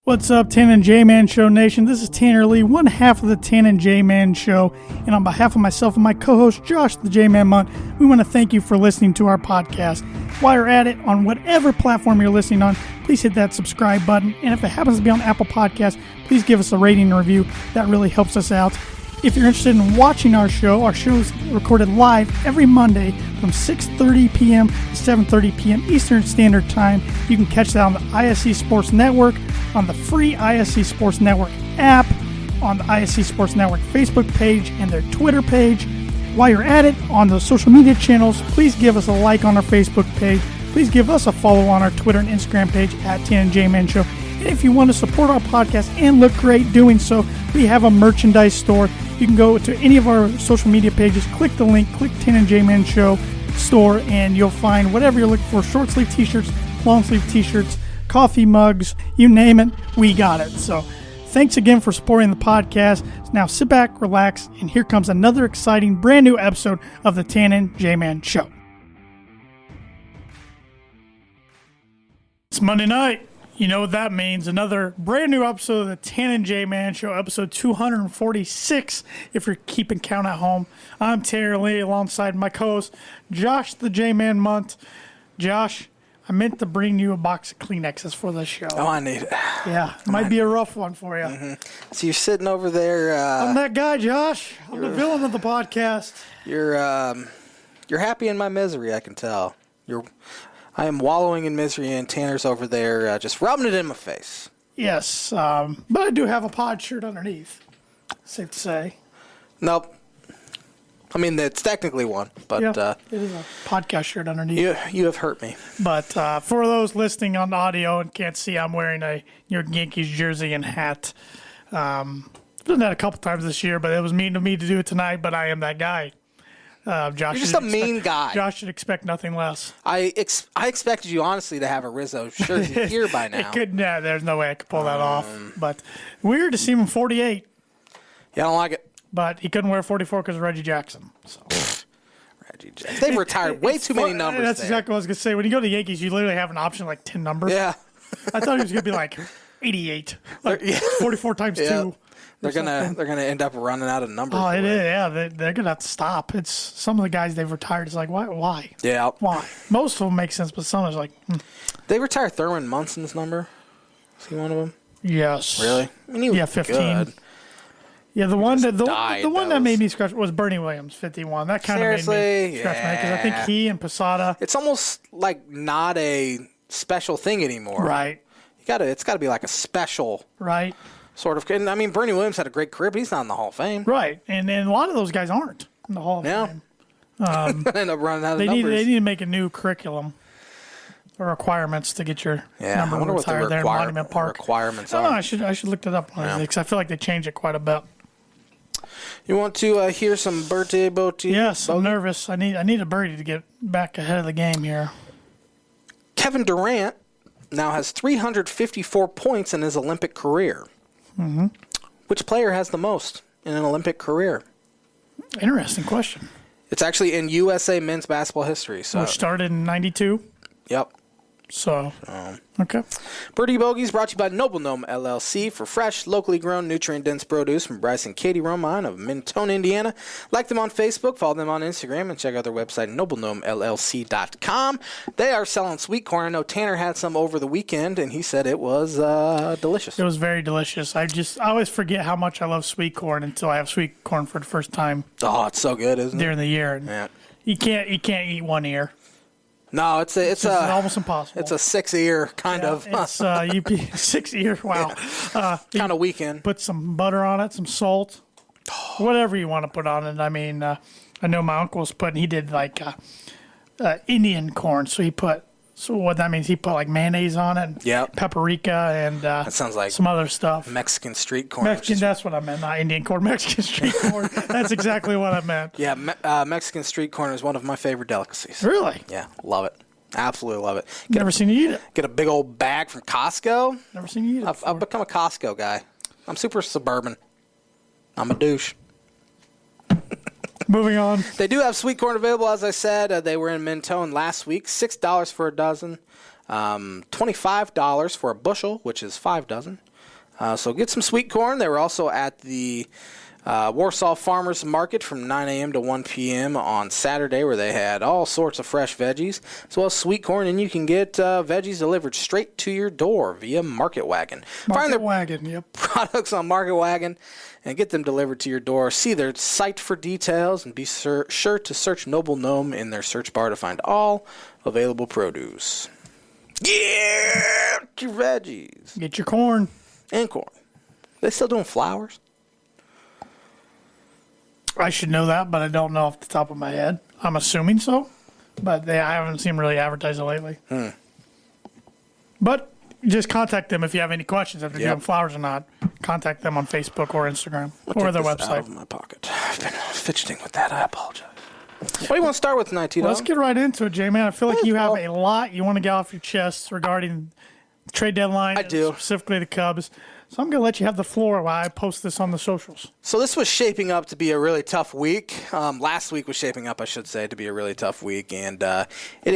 What's up, Tan and J-Man Show Nation? This is Tanner Lee, one half of the Tan and J-Man Show. And on behalf of myself and my co-host, Josh the J-Man Munt, we want to thank you for listening to our podcast. While you're at it, on whatever platform you're listening on, please hit that subscribe button. And if it happens to be on Apple Podcasts, please give us a rating and review. That really helps us out. If you're interested in watching our show is recorded live every Monday from 6:30 p.m. to 7:30 p.m. Eastern Standard Time. You can catch that on the ISC Sports Network, on the free ISC Sports Network app, on the ISC Sports Network Facebook page, and their Twitter page. While you're at it, on the social media channels, please give us a like on our Facebook page. Please give us a follow on our Twitter and Instagram page at Tan and J-Man Show. And if you want to support our podcast and look great doing so, we have a merchandise store. You can go to any of our social media pages, click the link, click Tan and J-Man Show store, and you'll find whatever you're looking for. Short sleeve t-shirts, long sleeve t-shirts, coffee mugs, you name it, we got it. So thanks again for supporting the podcast. Now sit back, relax, and here comes another exciting brand new episode of the Tan and J-Man Show. It's Monday night. You know what that means. Another brand new episode of the Tan and J-Man Show, episode 246, if you're keeping count at home. I'm Tanner Lee alongside my co-host, Josh the J-Man Munt. Josh, I meant to bring you a box of Kleenexes for this show. Oh, I need it. Yeah, it might be a rough one for you. Mm-hmm. So you're sitting over there. I'm that guy, Josh. I'm the villain of the podcast. You're happy in my misery, I can tell. I am wallowing in misery, and Tanner's over there just rubbing it in my face. Yes, but I do have a pod shirt underneath. Safe to say. Nope. I mean, it's technically one, but yeah, it is a podcast shirt underneath. You have hurt me. But for those listening on audio and can't see, I'm wearing a New York Yankees jersey and hat. I've done that a couple times this year, but it was mean of me to do it tonight. But I am that guy. Josh, you're just a mean guy. Josh should expect nothing less. I expected you, honestly, to have a Rizzo shirt here by now. There's no way I could pull that off. But weird to see him in 48. Yeah, I don't like it. But he couldn't wear 44 because of Reggie Jackson. So. Reggie Jackson. They've retired way too many numbers. That's exactly what I was going to say. When you go to the Yankees, you literally have an option like 10 numbers. Yeah. I thought he was going to be like 88. Like 44 times 2. They're gonna end up running out of numbers. Oh, it is. Yeah, they're gonna have to stop. It's some of the guys they've retired. It's like why? Yeah. Why? Most of them make sense, but some is like. They retired Thurman Munson's number. Is he one of them? Yes. Really? I mean, he was 15. Good. Yeah, the one that made me scratch was Bernie Williams, 51. That kind of made me scratch my head because I think he and Posada. It's almost like not a special thing anymore. Right. It's got to be like a special. Right. Sort of. And I mean, Bernie Williams had a great career, but he's not in the Hall of Fame. Right. And a lot of those guys aren't in the Hall of Fame. End up running out of they numbers. They need to make a new curriculum or requirements to get your number retired there in Monument Park. Requirements are. I should look that up because I feel like they changed it quite a bit. You want to hear some birthday Bogey? Yes, I'm nervous. I need a birdie to get back ahead of the game here. Kevin Durant now has 354 points in his Olympic career. Mm-hmm. Which player has the most in an Olympic career? Interesting question. It's actually in USA men's basketball history. Which started in 92? Yep. So, okay. Birdie Bogeys brought to you by Noble Gnome LLC for fresh, locally grown, nutrient-dense produce from Bryce and Katie Romine of Mentone, Indiana. Like them on Facebook, follow them on Instagram, and check out their website, noblegnomellc.com. They are selling sweet corn. I know Tanner had some over the weekend, and he said it was delicious. It was very delicious. I always forget how much I love sweet corn until I have sweet corn for the first time. Oh, it's so good, isn't it? During the year. Yeah. You can't eat one ear. No, it's almost impossible. It's a 6-ear kind of. It's 6-ear. Wow. Kind of weekend. Put some butter on it, some salt, whatever you want to put on it. I mean, I know my uncle's he did like Indian corn, so what that means, he put like mayonnaise on it, paprika, and that sounds like some other stuff. Mexican street corn. That's what I meant, not Indian corn. Mexican street corn. That's exactly what I meant. Yeah, Mexican street corn is one of my favorite delicacies. Really? Yeah, love it. Absolutely love it. Never seen you eat it. Get a big old bag from Costco. Never seen you eat it. I've become a Costco guy. I'm super suburban. I'm a douche. Moving on. They do have sweet corn available, as I said. They were in Mentone last week. $6 for a dozen. $25 for a bushel, which is 5 dozen. So get some sweet corn. They were also at the Warsaw Farmers Market from 9 a.m. to 1 p.m. on Saturday, where they had all sorts of fresh veggies, as well as sweet corn, and you can get veggies delivered straight to your door via Market Wagon. Find their products on Market Wagon and get them delivered to your door. See their site for details, and be sure to search Noble Gnome in their search bar to find all available produce. Get your veggies. Get your corn. And corn. They still doing flowers? I should know that, but I don't know off the top of my head. I'm assuming so, but I haven't seen them really advertise it lately. But just contact them if you have any questions if they're doing flowers or not. Contact them on Facebook or Instagram or their website. Out of my pocket. I've been fidgeting with that. I apologize. What do you want to start with tonight, Tito? Let's get right into it, J-Man. I feel like you have a lot you want to get off your chest regarding the trade deadline. I do. Specifically the Cubs. So I'm going to let you have the floor while I post this on the socials. So this was shaping up to be a really tough week. Last week was shaping up, I should say, to be a really tough week, and it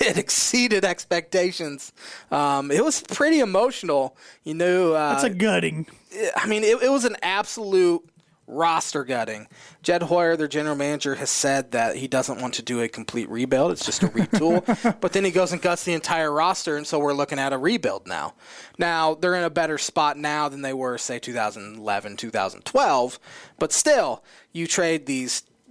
exceeded expectations. It was pretty emotional. You know, that's a gutting. I mean, it was an absolute roster gutting. Jed Hoyer, their general manager, has said that he doesn't want to do a complete rebuild. It's just a retool. But then he goes and guts the entire roster, and so we're looking at a rebuild now. Now, they're in a better spot now than they were, say, 2011, 2012. But still, you trade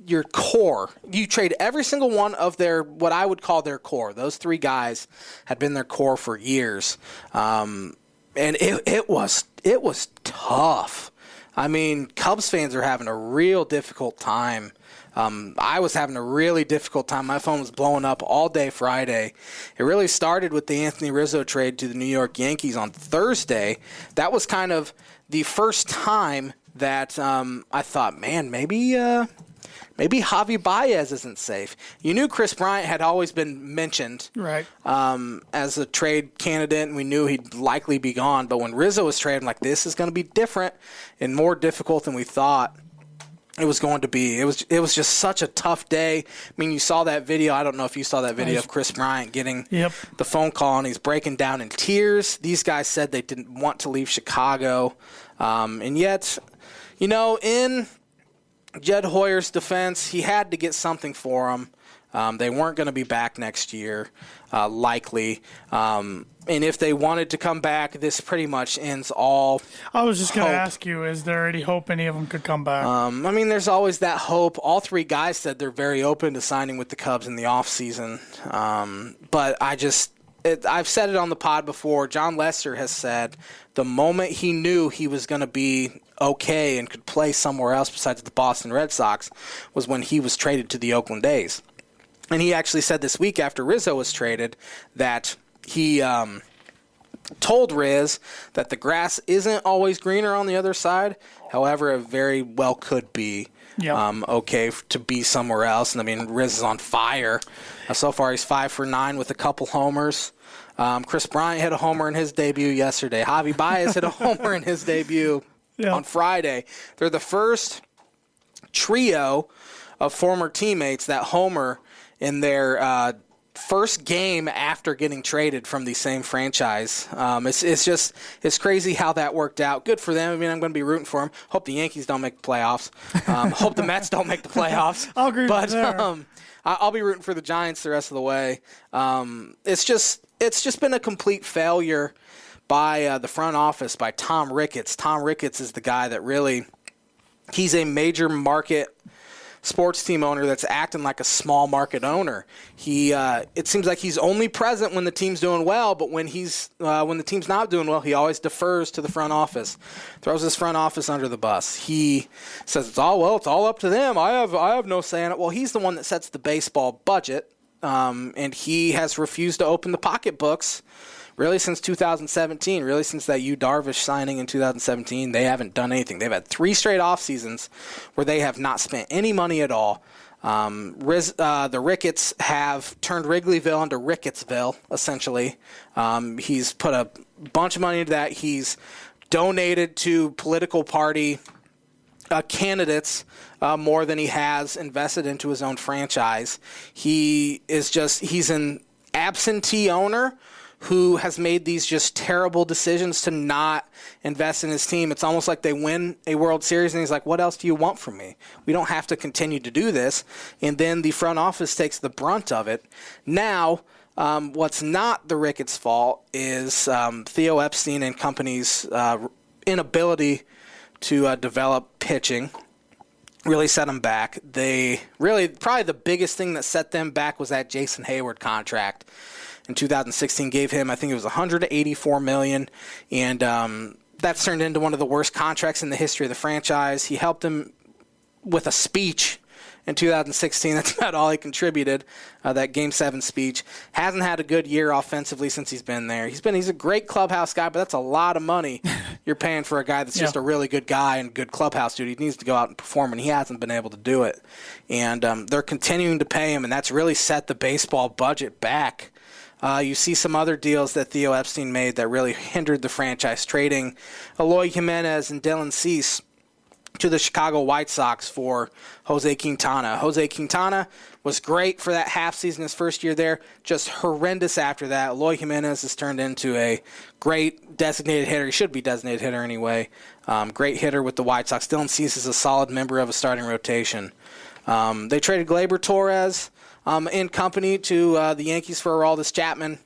your core. You trade every single one of their, what I would call their core. Those three guys had been their core for years. And it was tough. I mean, Cubs fans are having a real difficult time. I was having a really difficult time. My phone was blowing up all day Friday. It really started with the Anthony Rizzo trade to the New York Yankees on Thursday. That was kind of the first time that I thought, man, maybe Javi Baez isn't safe. You knew Chris Bryant had always been mentioned as a trade candidate, and we knew he'd likely be gone. But when Rizzo was traded, I'm like, this is going to be different and more difficult than we thought it was going to be. It was just such a tough day. I mean, you saw that video. I don't know if you saw that video of Chris Bryant getting the phone call, and he's breaking down in tears. These guys said they didn't want to leave Chicago. And yet, you know, in Jed Hoyer's defense, he had to get something for him. They weren't going to be back next year, likely. And if they wanted to come back, this pretty much ends all I was just going to ask you, is there any hope any of them could come back? I mean, there's always that hope. All three guys said they're very open to signing with the Cubs in the offseason. But I've said it on the pod before. John Lester has said the moment he knew he was going to be okay and could play somewhere else besides the Boston Red Sox was when he was traded to the Oakland A's. And he actually said this week after Rizzo was traded that he told Riz that the grass isn't always greener on the other side. However, it very well could be okay to be somewhere else. And, I mean, Riz is on fire. So far, he's 5 for 9 with a couple homers. Chris Bryant hit a homer in his debut yesterday. Javi Baez hit a homer in his debut on Friday. They're the first trio of former teammates that homer in their first game after getting traded from the same franchise. It's crazy how that worked out. Good for them. I mean, I'm going to be rooting for them. Hope the Yankees don't make the playoffs. Hope the Mets don't make the playoffs. I'll agree with that. I'll be rooting for the Giants the rest of the way. It's just been a complete failure by the front office, by Tom Ricketts. Tom Ricketts is the guy that really, he's a major market sports team owner that's acting like a small market owner. It seems like he's only present when the team's doing well, but when the team's not doing well, he always defers to the front office, throws his front office under the bus. He says it's all up to them. I have no say in it. Well, he's the one that sets the baseball budget, and he has refused to open the pocketbooks. Really, since 2017, really since that Yu Darvish signing in 2017, they haven't done anything. They've had 3 straight off seasons where they have not spent any money at all. The Ricketts have turned Wrigleyville into Rickettsville, essentially. He's put a bunch of money into that. He's donated to political party candidates more than he has invested into his own franchise. He's an absentee owner who has made these just terrible decisions to not invest in his team. It's almost like they win a World Series and he's like, what else do you want from me? We don't have to continue to do this. And then the front office takes the brunt of it. Now, what's not the Ricketts' fault is Theo Epstein and company's inability to develop pitching. Really set them back. Probably the biggest thing that set them back was that Jason Hayward contract in 2016. Gave him, I think it was $184 million, and that's turned into one of the worst contracts in the history of the franchise. He helped him with a speech in 2016. That's about all he contributed, that Game 7 speech. Hasn't had a good year offensively since he's been there. He's a great clubhouse guy, but that's a lot of money you're paying for a guy that's just a really good guy and good clubhouse dude. He needs to go out and perform, and he hasn't been able to do it. And they're continuing to pay him, and that's really set the baseball budget back. You see some other deals that Theo Epstein made that really hindered the franchise, trading Eloy Jimenez and Dylan Cease to the Chicago White Sox for Jose Quintana. Jose Quintana was great for that half season his first year there, just horrendous after that. Eloy Jimenez has turned into a great designated hitter. He should be designated hitter anyway. Great hitter with the White Sox. Dylan Cease is a solid member of a starting rotation. They traded Gleyber Torres in company to the Yankees for Aroldis Chapman.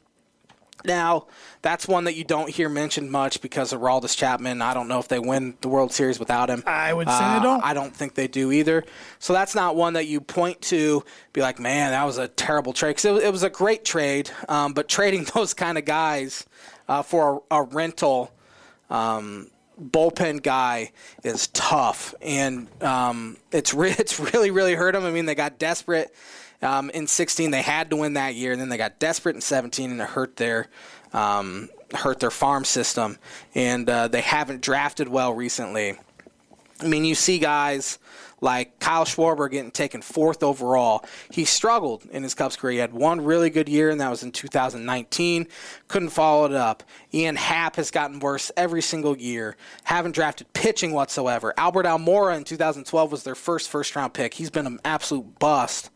Now, that's one that you don't hear mentioned much because of Aroldis Chapman. I don't know if they win the World Series without him. I would say they don't. I don't think they do either. So that's not one that you point to, be like, man, that was a terrible trade. Because it was a great trade, but trading those kind of guys for a rental bullpen guy is tough. And it's really, really hurt them. I mean, they got desperate. In 16, they had to win that year, and then they got desperate in 17, and it hurt their farm system. And they haven't drafted well recently. I mean, you see guys like Kyle Schwarber getting taken 4th overall. He struggled in his Cubs career. He had one really good year, and that was in 2019. Couldn't follow it up. Ian Happ has gotten worse every single year. Haven't drafted pitching whatsoever. Albert Almora in 2012 was their first-round pick. He's been an absolute bust.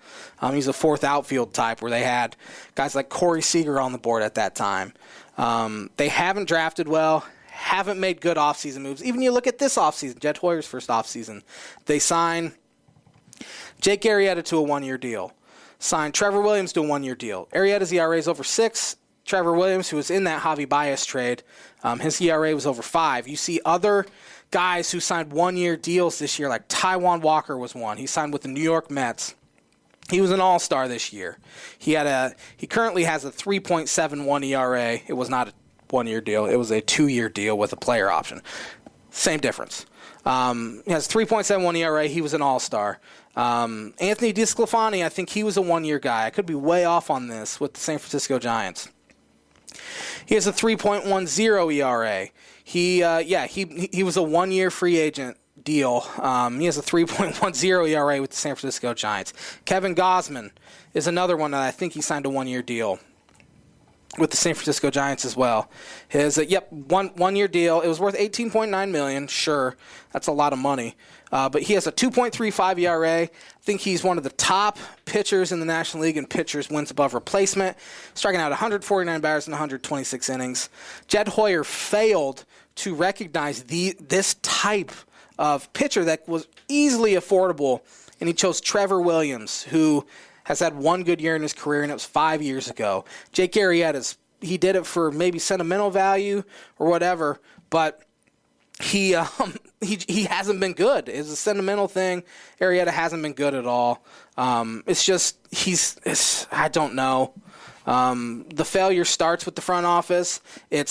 He's a 4th outfield type where they had guys like Corey Seager on the board at that time. They haven't drafted well. Haven't made good offseason moves. Even you look at this offseason, Jed Hoyer's first offseason. They sign Jake Arrieta to a 1-year deal. Sign Trevor Williams to a 1-year deal. Arrieta's ERA is over 6. Trevor Williams, who was in that Javi Baez trade, his ERA was over 5. You see other guys who signed 1-year deals this year, like Taijuan Walker was one. He signed with the New York Mets. He was an all-star this year. He currently has a 3.71 ERA. It was not a 1-year deal. It was a 2-year deal with a player option. Same difference. He has 3.71 ERA. He was an all-star. Anthony DeSclafani, I think he was a 1-year guy. I could be way off on this with the San Francisco Giants. He has a 3.10 ERA. He was a 1-year free agent deal. He has a 3.10 ERA with the San Francisco Giants. Kevin Gausman is another one that I think he signed a 1-year deal with the San Francisco Giants as well. His one-year deal. It was worth $18.9 million. Sure, that's a lot of money. But he has a 2.35 ERA. I think he's one of the top pitchers in the National League in pitchers wins above replacement, striking out 149 batters in 126 innings. Jed Hoyer failed to recognize this type of pitcher that was easily affordable, and he chose Trevor Williams, who has had one good year in his career, and it was 5 years ago. Jake Arrieta, he did it for maybe sentimental value or whatever, but he hasn't been good. It's a sentimental thing. Arrieta hasn't been good at all. It's just I don't know. The failure starts with the front office. It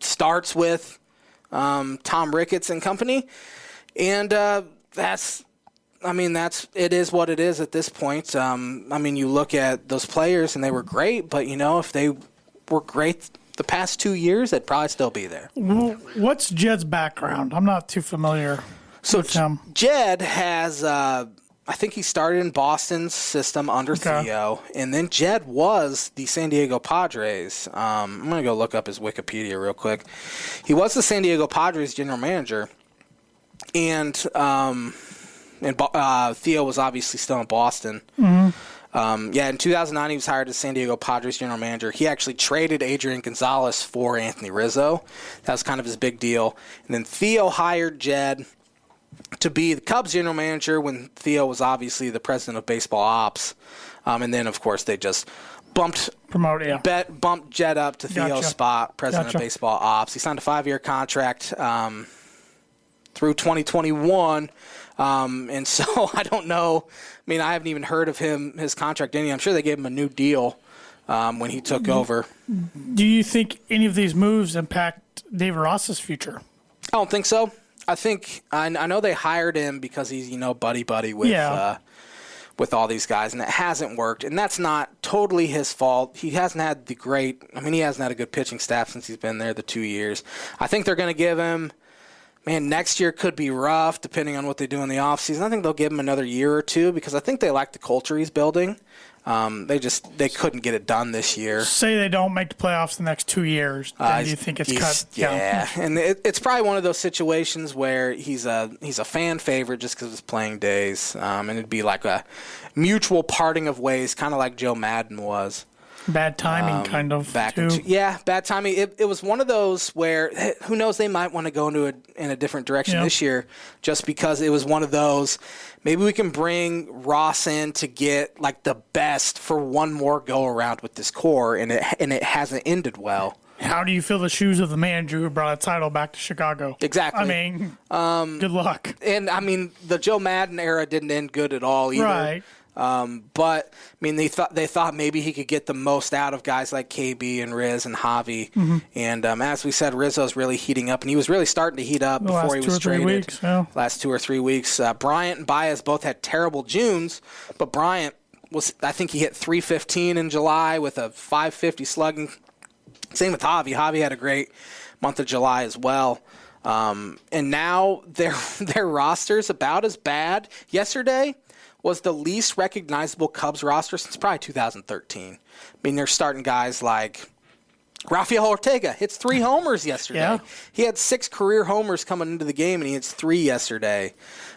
starts with Tom Ricketts and company, and it is what it is at this point. You look at those players, and they were great, but, if they were great the past 2 years, they'd probably still be there. What's Jed's background? I'm not too familiar with him. Jed has, I think he started in Boston's system under Theo, and then Jed was the San Diego Padres. I'm going to go look up his Wikipedia real quick. He was the San Diego Padres general manager, and Theo was obviously still in Boston. Mm-hmm. In 2009, he was hired as San Diego Padres general manager. He actually traded Adrian Gonzalez for Anthony Rizzo. That was kind of his big deal. And then Theo hired Jed to be the Cubs general manager when Theo was obviously the president of baseball ops. And then, of course, they just bumped Jed up to Theo's spot, president of baseball ops. He signed a 5-year contract through 2021. And so I don't know. I mean, I haven't even heard of his contract ending. I'm sure they gave him a new deal when he took over. Do you think any of these moves impact David Ross's future? I don't think so. I think I know they hired him because he's buddy with all these guys, and it hasn't worked. And that's not totally his fault. He hasn't had he hasn't had a good pitching staff since he's been there the 2 years. I think they're going to give him. Man, next year could be rough depending on what they do in the offseason. I think they'll give him another year or two because I think they like the culture he's building. They couldn't get it done this year. Say they don't make the playoffs the next 2 years, then do you think it's cut? Yeah, and it's probably one of those situations where he's a fan favorite just because of his playing days, and it'd be like a mutual parting of ways, kind of like Joe Madden was. Bad timing, kind of. Bad timing. It was one of those where, who knows, they might want to go in a different direction this year just because it was one of those, maybe we can bring Ross in to get like the best for one more go-around with this core, and it hasn't ended well. How do you fill the shoes of the manager who brought a title back to Chicago? Exactly. I mean, good luck. And, I mean, the Joe Madden era didn't end good at all either. Right. But I mean, they thought maybe he could get the most out of guys like KB and Riz and Javi. Mm-hmm. And as we said, Rizzo's really heating up, and he was really starting to heat up before he was traded. Last 2 or 3 weeks. Bryant and Baez both had terrible Junes, but Bryant I think he hit .315 in July with a .550 slugging. Same with Javi. Javi had a great month of July as well. And now their roster's about as bad. Yesterday was the least recognizable Cubs roster since probably 2013. I mean, they're starting guys like Rafael Ortega hits 3 homers yesterday. Yeah. He had 6 career homers coming into the game, and he hits 3 yesterday.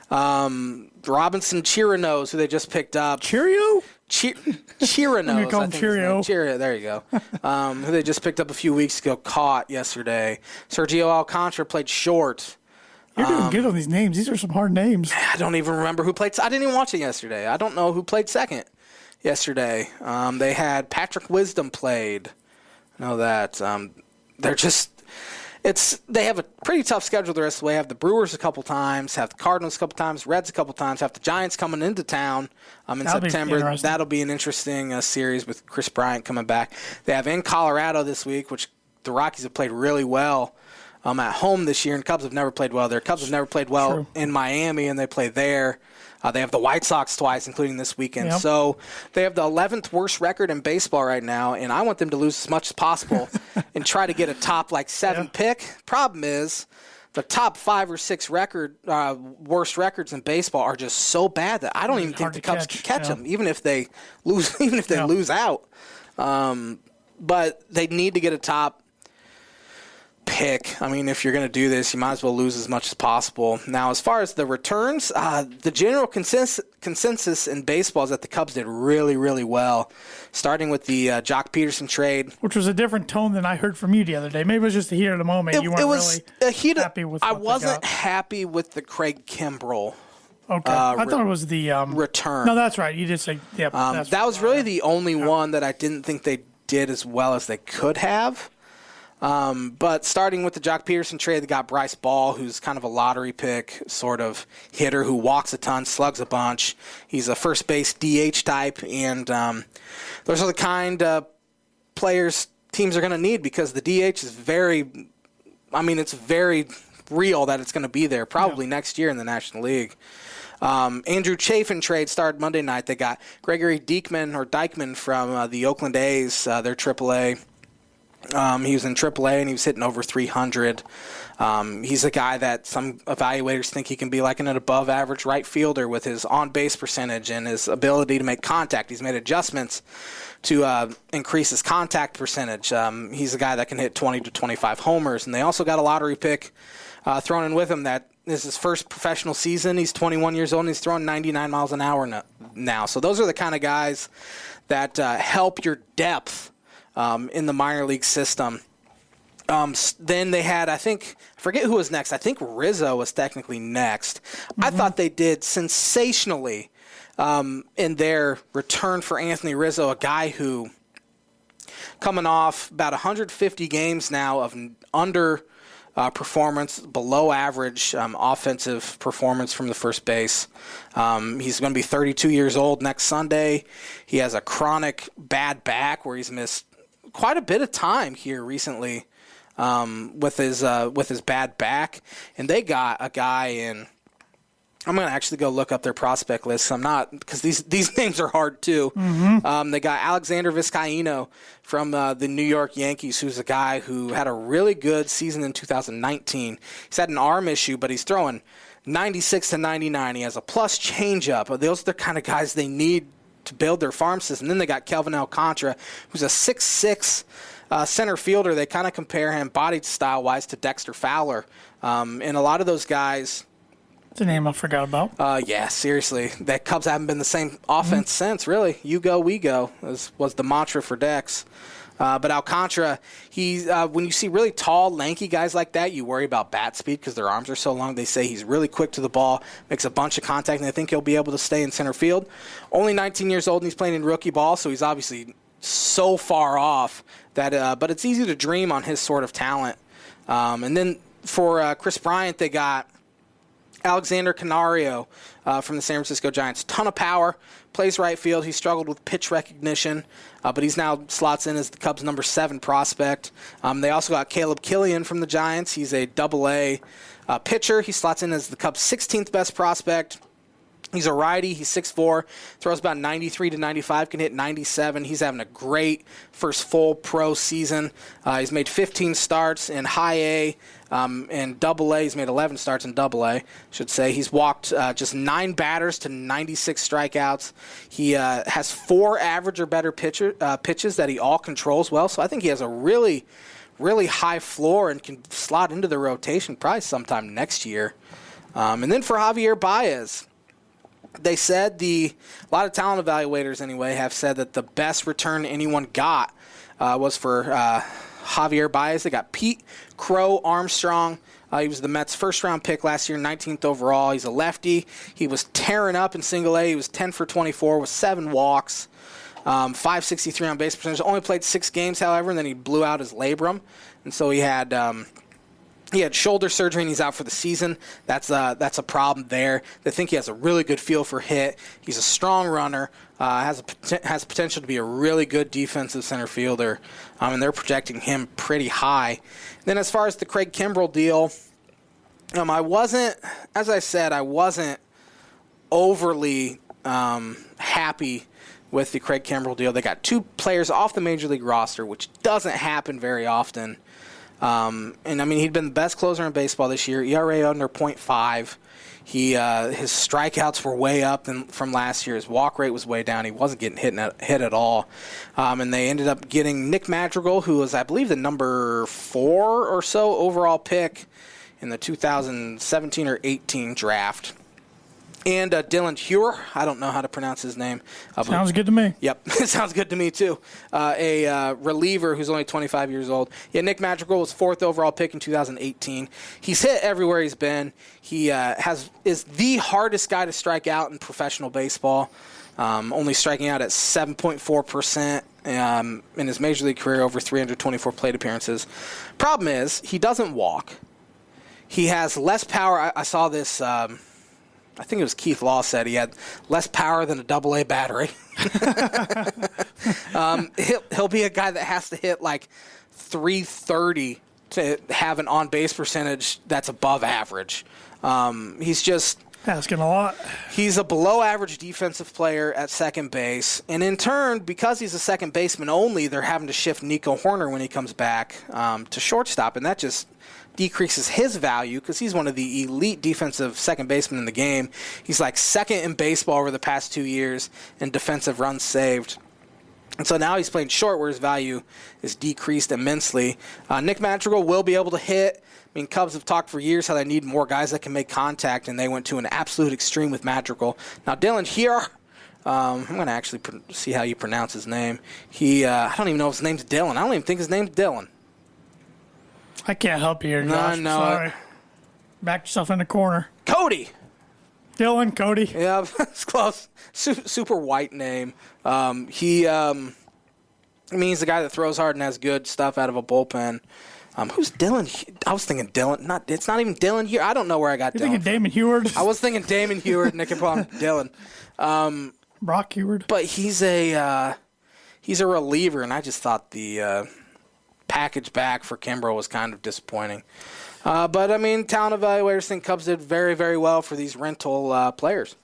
Robinson Chirinos, who they just picked up. Chirinos? Chirinos. You call him Cheerio. Cheerio, there you go. Who they just picked up a few weeks ago, caught yesterday. Sergio Alcantara played short. You're doing good on these names. These are some hard names. I don't even remember who played. I didn't even watch it yesterday. I don't know who played second yesterday. They had Patrick Wisdom played. I know that. They have a pretty tough schedule the rest of the way. Have the Brewers a couple times, have the Cardinals a couple times, Reds a couple times, have the Giants coming into town in September. That'll be an interesting series with Chris Bryant coming back. They have in Colorado this week, which the Rockies have played really well at home this year, and Cubs have never played well there. Cubs have never played well in Miami, and they play there. They have the White Sox twice, including this weekend. Yep. So they have the 11th worst record in baseball right now, and I want them to lose as much as possible and try to get a top 7 pick. Problem is, the top 5 or 6 worst records in baseball are just so bad that I don't even think the Cubs can catch them, even if they lose. Even if they lose out. But they need to get a top pick. I mean, if you're going to do this, you might as well lose as much as possible. Now, as far as the returns, the general consensus in baseball is that the Cubs did really, really well, starting with the Jock Peterson trade. Which was a different tone than I heard from you the other day. Maybe it was just the heat of the moment. You weren't really happy with what I wasn't happy with the Craig Kimbrell. Okay. I thought it was the return. No, that's right. You did say, that was really the only one that I didn't think they did as well as they could have. But starting with the Jock Peterson trade, they got Bryce Ball, who's kind of a lottery pick sort of hitter who walks a ton, slugs a bunch. He's a first base DH type, and those are the kind of players teams are going to need because the DH is it's very real that it's going to be there probably next year in the National League. Andrew Chafin trade started Monday night. They got Gregory Dykman from the Oakland A's, their AAA He was in AAA, and he was hitting over 300. He's a guy that some evaluators think he can be like an above-average right fielder with his on-base percentage and his ability to make contact. He's made adjustments to increase his contact percentage. He's a guy that can hit 20 to 25 homers, and they also got a lottery pick thrown in with him that is his first professional season. He's 21 years old, and he's throwing 99 miles an hour now. So those are the kind of guys that help your depth in the minor league system. Then they had, I forget who was next. I think Rizzo was technically next. Mm-hmm. I thought they did sensationally in their return for Anthony Rizzo, a guy who coming off about 150 games now of under performance, below average offensive performance from the first base. He's going to be 32 years old next Sunday. He has a chronic bad back where he's missed quite a bit of time here recently with his bad back. And they got a guy in. I'm going to actually go look up their prospect list. I'm not, because these names are hard too. Mm-hmm. They got Alexander Vizcaíno from the New York Yankees, who's a guy who had a really good season in 2019. He's had an arm issue, but he's throwing 96 to 99. He has a plus changeup. Those are the kind of guys they need to build their farm system. Then they got Kelvin Alcantara, who's a 6'6" center fielder. They kind of compare him body style-wise to Dexter Fowler. And a lot of those guys... It's a name I forgot about. Yeah, seriously. The Cubs haven't been the same offense since, really. You go, we go, was the mantra for Dex. But Alcantara, when you see really tall, lanky guys like that, you worry about bat speed because their arms are so long. They say he's really quick to the ball, makes a bunch of contact, and I think he'll be able to stay in center field. Only 19 years old, and he's playing in rookie ball, so he's obviously so far off that. But it's easy to dream on his sort of talent. And then for Chris Bryant, they got Alexander Canario from the San Francisco Giants. Ton of power, plays right field. He struggled with pitch recognition, but he's now slots in as the Cubs' number 7 prospect. They also got Caleb Killian from the Giants. He's a Double-A pitcher. He slots in as the Cubs' 16th best prospect. He's a righty. He's 6'4", throws about 93 to 95, can hit 97. He's having a great first full pro season. He's made 15 starts in high A and double A. He's made 11 starts in double A, I should say. He's walked just 9 batters to 96 strikeouts. He has 4 average or better pitches that he all controls well. So I think he has a really, really high floor and can slot into the rotation probably sometime next year. And then for Javier Baez, they said a lot of talent evaluators anyway have said that the best return anyone got was for Javier Baez. They got Pete Crow Armstrong. He was the Mets' first-round pick last year, 19th overall. He's a lefty. He was tearing up in single A. He was 10 for 24 with 7 walks, 563 on base percentage. Only played 6 games, however, and then he blew out his labrum. And so he had shoulder surgery and he's out for the season. That's a problem there. They think he has a really good feel for hit. He's a strong runner. Has potential to be a really good defensive center fielder, and they're projecting him pretty high. Then as far as the Craig Kimbrell deal, I wasn't overly happy with the Craig Kimbrell deal. They got 2 players off the major league roster, which doesn't happen very often. And I mean, he'd been the best closer in baseball this year. ERA under 0.5. His strikeouts were way up from last year. His walk rate was way down. He wasn't getting hit at all. And they ended up getting Nick Madrigal, who was, I believe, the number 4 or so overall pick in the 2017 or 18 draft. And Dylan Hewer, I don't know how to pronounce his name. Sounds good to me. Yep, it sounds good to me too. A reliever who's only 25 years old. Yeah, Nick Madrigal was 4th overall pick in 2018. He's hit everywhere he's been. He is the hardest guy to strike out in professional baseball, only striking out at 7.4% in his major league career, over 324 plate appearances. Problem is, he doesn't walk. He has less power. I saw this... I think it was Keith Law said he had less power than a Double-A battery. He'll be a guy that has to hit like 330 to have an on-base percentage that's above average. He's just Asking a lot. He's a below-average defensive player at second base. And in turn, because he's a second baseman only, they're having to shift Nico Horner when he comes back to shortstop. And that just decreases his value because he's one of the elite defensive second basemen in the game. He's like second in baseball over the past 2 years in defensive runs saved. And so now he's playing short where his value is decreased immensely. Nick Madrigal will be able to hit. I mean, Cubs have talked for years how they need more guys that can make contact, and they went to an absolute extreme with Madrigal. Now, Dylan here, I'm going to actually see how you pronounce his name. I don't even know if his name's Dylan. I don't even think his name's Dylan. I can't help you here, Josh. No. Sorry. Back yourself in the corner. Cody. Dylan, Cody. Yeah, it's close. Super white name. He's the guy that throws hard and has good stuff out of a bullpen. Who's Dylan? I was thinking Dylan. It's not even Dylan here. I don't know where I got Dylan. You're thinking Damon Heward? I was thinking Damon Heward, and I kept on Dylan. Brock Heward. But he's a reliever, and I just thought the package back for Kimbrough was kind of disappointing. But, I mean, talent evaluators think Cubs did very, very well for these rental players.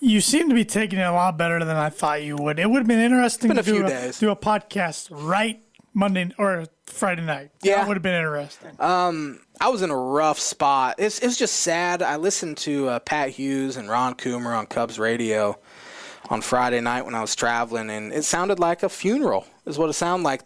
You seem to be taking it a lot better than I thought you would. It would have been interesting to do a podcast right Monday or Friday night. Yeah. That would have been interesting. I was in a rough spot. It was just sad. I listened to Pat Hughes and Ron Coomer on Cubs radio on Friday night when I was traveling, and it sounded like a funeral is what it sounded like.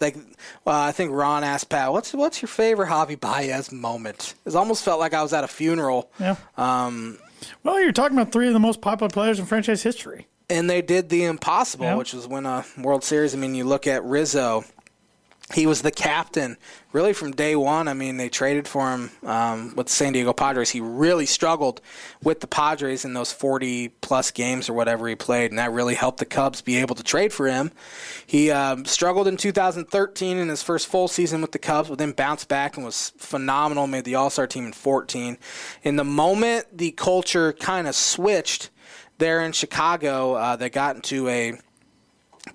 I think Ron asked Pat, what's your favorite Javi Baez moment? It almost felt like I was at a funeral. Yeah. Well, you're talking about three of the most popular players in franchise history. And they did the impossible, which was win a World Series. I mean, you look at Rizzo. He was the captain really from day one. I mean, they traded for him with the San Diego Padres. He really struggled with the Padres in those 40-plus games or whatever he played, and that really helped the Cubs be able to trade for him. He struggled in 2013 in his first full season with the Cubs, but then bounced back and was phenomenal, made the All-Star team in 2014. In the moment the culture kind of switched there in Chicago, they got into a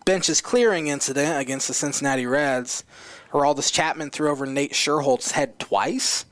benches clearing incident against the Cincinnati Reds. Aroldis Chapman threw over Nate Sherholtz's head twice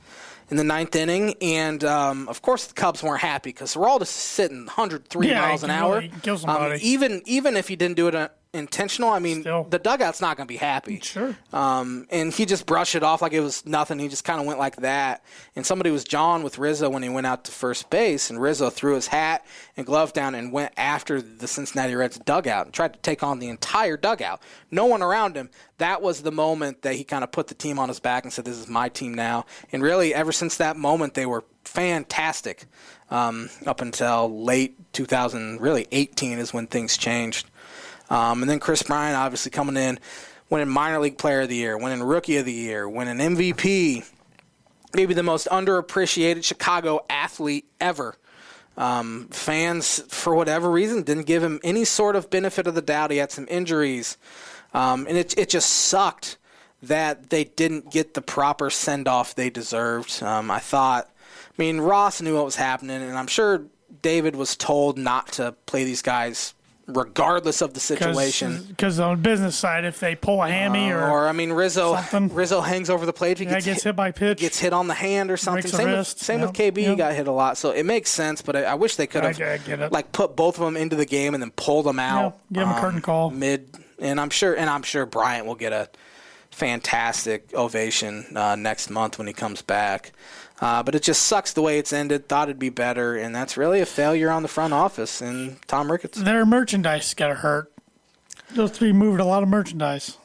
in the ninth inning, and of course the Cubs weren't happy because Aroldis is sitting 103 miles an hour. He can kill somebody. Even if he didn't do it intentional, I mean, Still. the dugout's not going to be happy. Sure. And he just brushed it off like it was nothing. He just kind of went like that. And somebody was jawing with Rizzo when he went out to first base, and Rizzo threw his hat and glove down and went after the Cincinnati Reds dugout and tried to take on the entire dugout. No one around him. That was the moment that he kind of put the team on his back and said, this is my team now. And really, ever since that moment, they were fantastic up until late 2018 is when things changed. And then Chris Bryant obviously coming in, winning minor league player of the year, winning rookie of the year, winning MVP, maybe the most underappreciated Chicago athlete ever. Fans, for whatever reason, didn't give him any sort of benefit of the doubt. He had some injuries. And it just sucked that they didn't get the proper send-off they deserved. Ross knew what was happening, and I'm sure David was told not to play these guys regardless of the situation. Because on the business side, if they pull a hammy Rizzo hangs over the plate. If he gets hit by pitch. Gets hit on the hand or something. Same with KB. He got hit a lot. So it makes sense, but I wish they could have put both of them into the game and then pulled them out. Give him a curtain call. And I'm sure Bryant will get a fantastic ovation next month when he comes back. But it just sucks the way it's ended. Thought it'd be better, and that's really a failure on the front office and Tom Ricketts. Their merchandise got hurt. Those three moved a lot of merchandise.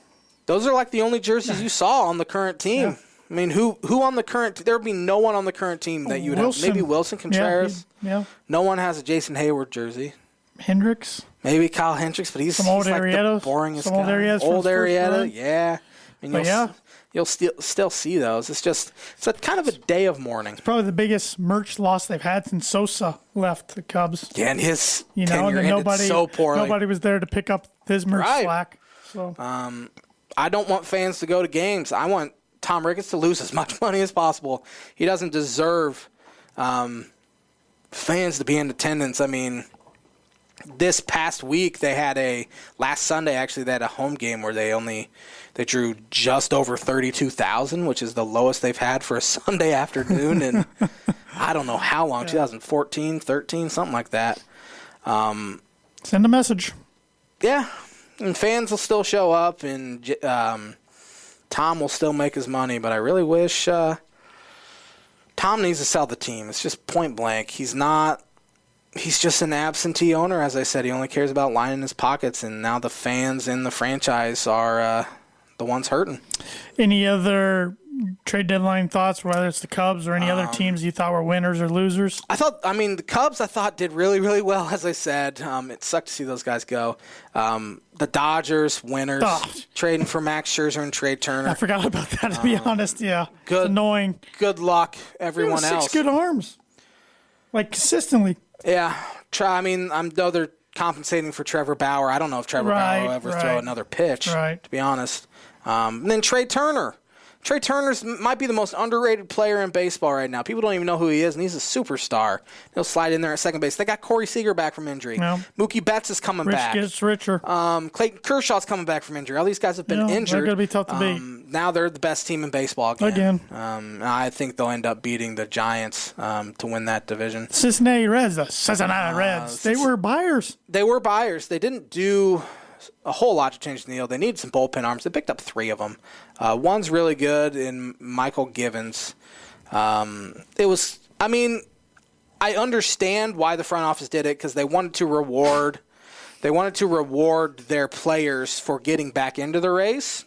Those are like the only jerseys you saw on the current team. Yeah. I mean, who on the current? There would be no one on the current team that you would have. Maybe Wilson Contreras. Yeah. No one has a Jason Hayward jersey. Hendricks. Maybe Kyle Hendricks, but he's like the boringest guy. Old Arrieta, yeah. You'll still see those. It's a kind of a day of mourning. It's probably the biggest merch loss they've had since Sosa left the Cubs. Yeah, and his tenure ended so poorly. Nobody was there to pick up his merch slack. So. I don't want fans to go to games. I want Tom Ricketts to lose as much money as possible. He doesn't deserve fans to be in attendance. I mean, this past week last Sunday actually they had a home game where they drew just over 32,000, which is the lowest they've had for a Sunday afternoon in I I don't know how long, 2014, 13, something like that. Send a message. Yeah, and fans will still show up, and Tom will still make his money, but I really wish Tom needs to sell the team. It's just point blank. He's just an absentee owner, as I said. He only cares about lining his pockets, and now the fans in the franchise are the ones hurting. Any other trade deadline thoughts, whether it's the Cubs or any other teams you thought were winners or losers? The Cubs did really, really well, as I said. It sucked to see those guys go. The Dodgers, winners, trading for Max Scherzer and Trey Turner. I forgot about that, to be honest. Yeah, good, it's annoying. Good luck, everyone else. 6 good arms, consistently. Yeah, I know they're compensating for Trevor Bauer. I don't know if Trevor Bauer will ever throw another pitch, to be honest. And then Trey Turner. Trey Turner might be the most underrated player in baseball right now. People don't even know who he is, and he's a superstar. He'll slide in there at second base. They got Corey Seager back from injury. No. Mookie Betts is coming back. Rich gets richer. Clayton Kershaw's coming back from injury. All these guys have been injured. They're going to be tough to beat. Now they're the best team in baseball again. I think they'll end up beating the Giants to win that division. Cincinnati Reds. They were buyers. They didn't do a whole lot to change the deal. They need some bullpen arms. They picked up 3 of them. One's really good in Michael Givens. I understand why the front office did it, because they wanted to reward their players for getting back into the race.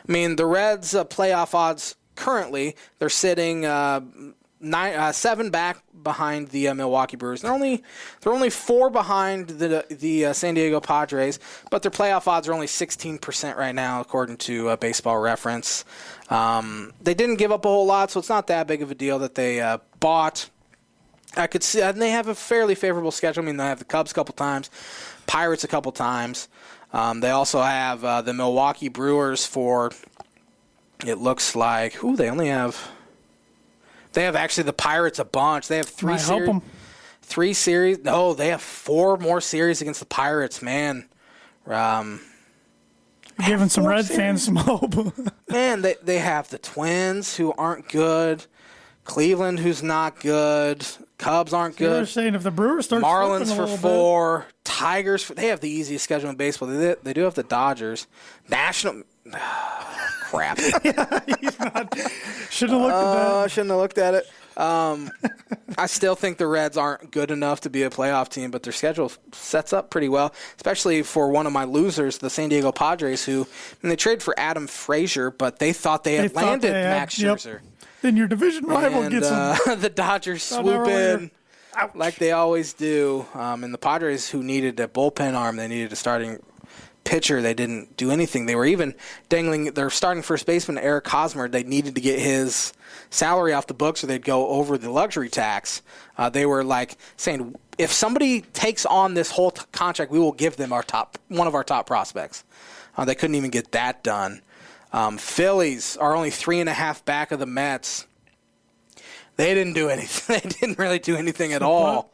The Reds' playoff odds currently, they're sitting 7 back behind the Milwaukee Brewers. They're only 4 behind the San Diego Padres, but their playoff odds are only 16% right now, according to Baseball Reference. They didn't give up a whole lot, so it's not that big of a deal that they bought. I could see, and they have a fairly favorable schedule. They have the Cubs a couple times, Pirates a couple times. They also have the Milwaukee Brewers for, it looks like, they have actually the Pirates a bunch. They have 3 series. 3 series. No, they have 4 more series against the Pirates, man. Giving some Red fans some hope. Man, they have the Twins, who aren't good. Cleveland, who's not good. Cubs aren't good. They're saying if the Brewers start Marlins for 4. Tigers, they have the easiest schedule in baseball. They do have the Dodgers. National... Crap. Shouldn't have looked at it. I still think the Reds aren't good enough to be a playoff team, but their schedule sets up pretty well, especially for one of my losers, the San Diego Padres, who they traded for Adam Frazier, but they thought they had landed Max Scherzer. Yep. Then your division rival gets the Dodgers swoop in. Ouch. Like they always do. And the Padres, who needed a bullpen arm, they needed a starting pitcher, they didn't do anything. They were even dangling their starting first baseman, Eric Hosmer. They needed to get his salary off the books or they'd go over the luxury tax. They were saying, if somebody takes on this whole contract, we will give them one of our top prospects. They couldn't even get that done. Phillies are only 3.5 back of the Mets. They didn't do anything. They didn't really do anything at all.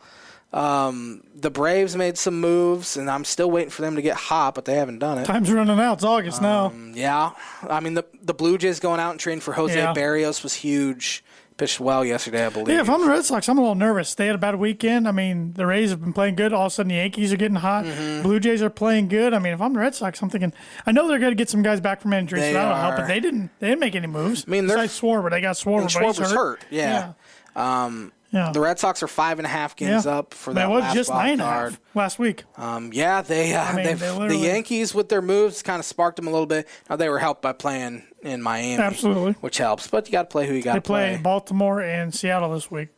The Braves made some moves, and I'm still waiting for them to get hot, but they haven't done it. Time's running out. It's August now. Yeah. The Blue Jays going out and trading for Jose Barrios was huge. Pitched well yesterday, I believe. Yeah, if I'm the Red Sox, I'm a little nervous. They had a bad weekend. The Rays have been playing good. All of a sudden, the Yankees are getting hot. Mm-hmm. Blue Jays are playing good. If I'm the Red Sox, I'm thinking, I know they're going to get some guys back from injury, so that'll help, but they didn't make any moves. Besides Schwarber, they got Schwarber, but he's hurt. Yeah. The Red Sox are 5.5 games up for that last just wild card last week. The Yankees with their moves kind of sparked them a little bit. Now they were helped by playing in Miami, absolutely, which helps. But you got to play who you got to play. They play Baltimore and Seattle this week.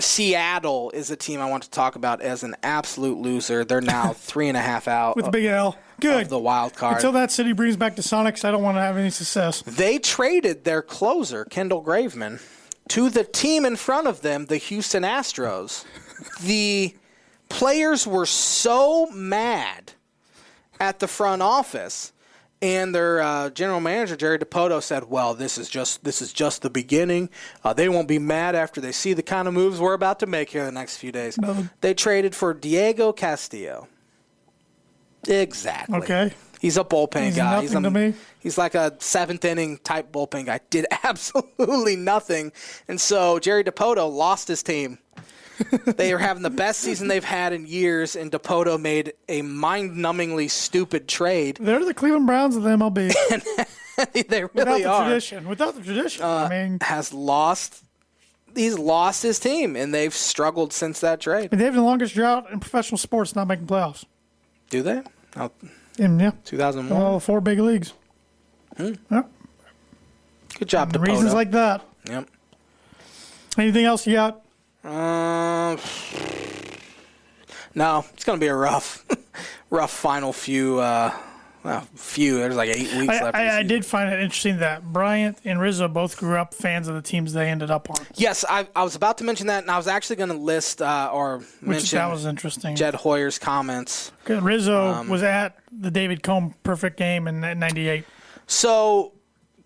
Seattle is a team I want to talk about as an absolute loser. They're now 3.5 out with a big L. Good. Of the wild card. Until that city brings back the Sonics, I don't want to have any success. They traded their closer, Kendall Graveman, to the team in front of them, the Houston Astros. The players were so mad at the front office, and their general manager, Jerry DiPoto, said, well, this is just the beginning. They won't be mad after they see the kind of moves we're about to make here in the next few days. No. They traded for Diego Castillo. Exactly. Okay. He's a bullpen guy. Nothing to me. He's like a seventh inning type bullpen guy. Did absolutely nothing. And so Jerry Dipoto lost his team. They are having the best season they've had in years, and Dipoto made a mind-numbingly stupid trade. They're the Cleveland Browns of the MLB. They really are. Without the tradition, I mean, he's lost his team, and they've struggled since that trade. They have the longest drought in professional sports not making playoffs. Do they? Oh, yeah. 2001? All 4 big leagues. Yep. Good job, Dipoto. Reasons like that. Yep. Anything else you got? No, it's going to be a rough final few. There's like 8 weeks left. I did find it interesting that Bryant and Rizzo both grew up fans of the teams they ended up on. Yes, I was about to mention that, and I was actually going to list mention that was interesting. Jed Hoyer's comments. Rizzo was at the David Cohn perfect game in '98. So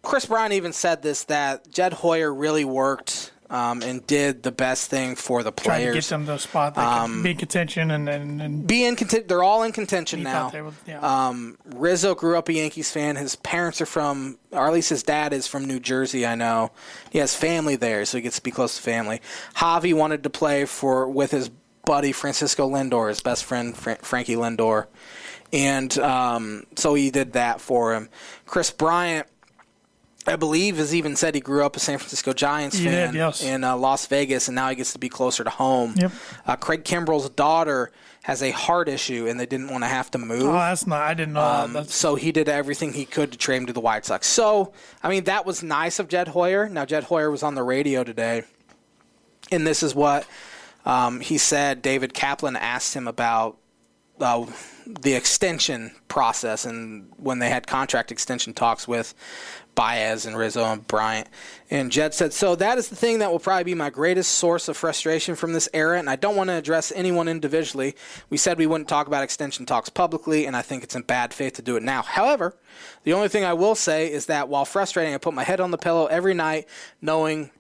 Chris Bryant even said this, that Jed Hoyer really worked and did the best thing for the players. Trying to get them to a spot that could be in contention and be in contention. They're all in contention now. Would, Rizzo grew up a Yankees fan. His parents are from, or at least his dad is from New Jersey, I know. He has family there, so he gets to be close to family. Javi wanted to play with his buddy Francisco Lindor, his best friend Frankie Lindor. And so he did that for him. Chris Bryant, I believe, has even said he grew up a San Francisco Giants fan in Las Vegas, and now he gets to be closer to home. Yep. Craig Kimbrell's daughter has a heart issue, and they didn't want to have to move. Oh, that's not. I didn't know that. So he did everything he could to trade him to the White Sox. So, I mean, that was nice of Jed Hoyer. Now, Jed Hoyer was on the radio today, and this is what he said. David Kaplan asked him about the extension process and when they had contract extension talks with Baez and Rizzo and Bryant. And Jed said, so that is the thing that will probably be my greatest source of frustration from this era, and I don't want to address anyone individually. We said we wouldn't talk about extension talks publicly, and I think it's in bad faith to do it now. However, the only thing I will say is that while frustrating, I put my head on the pillow every night knowing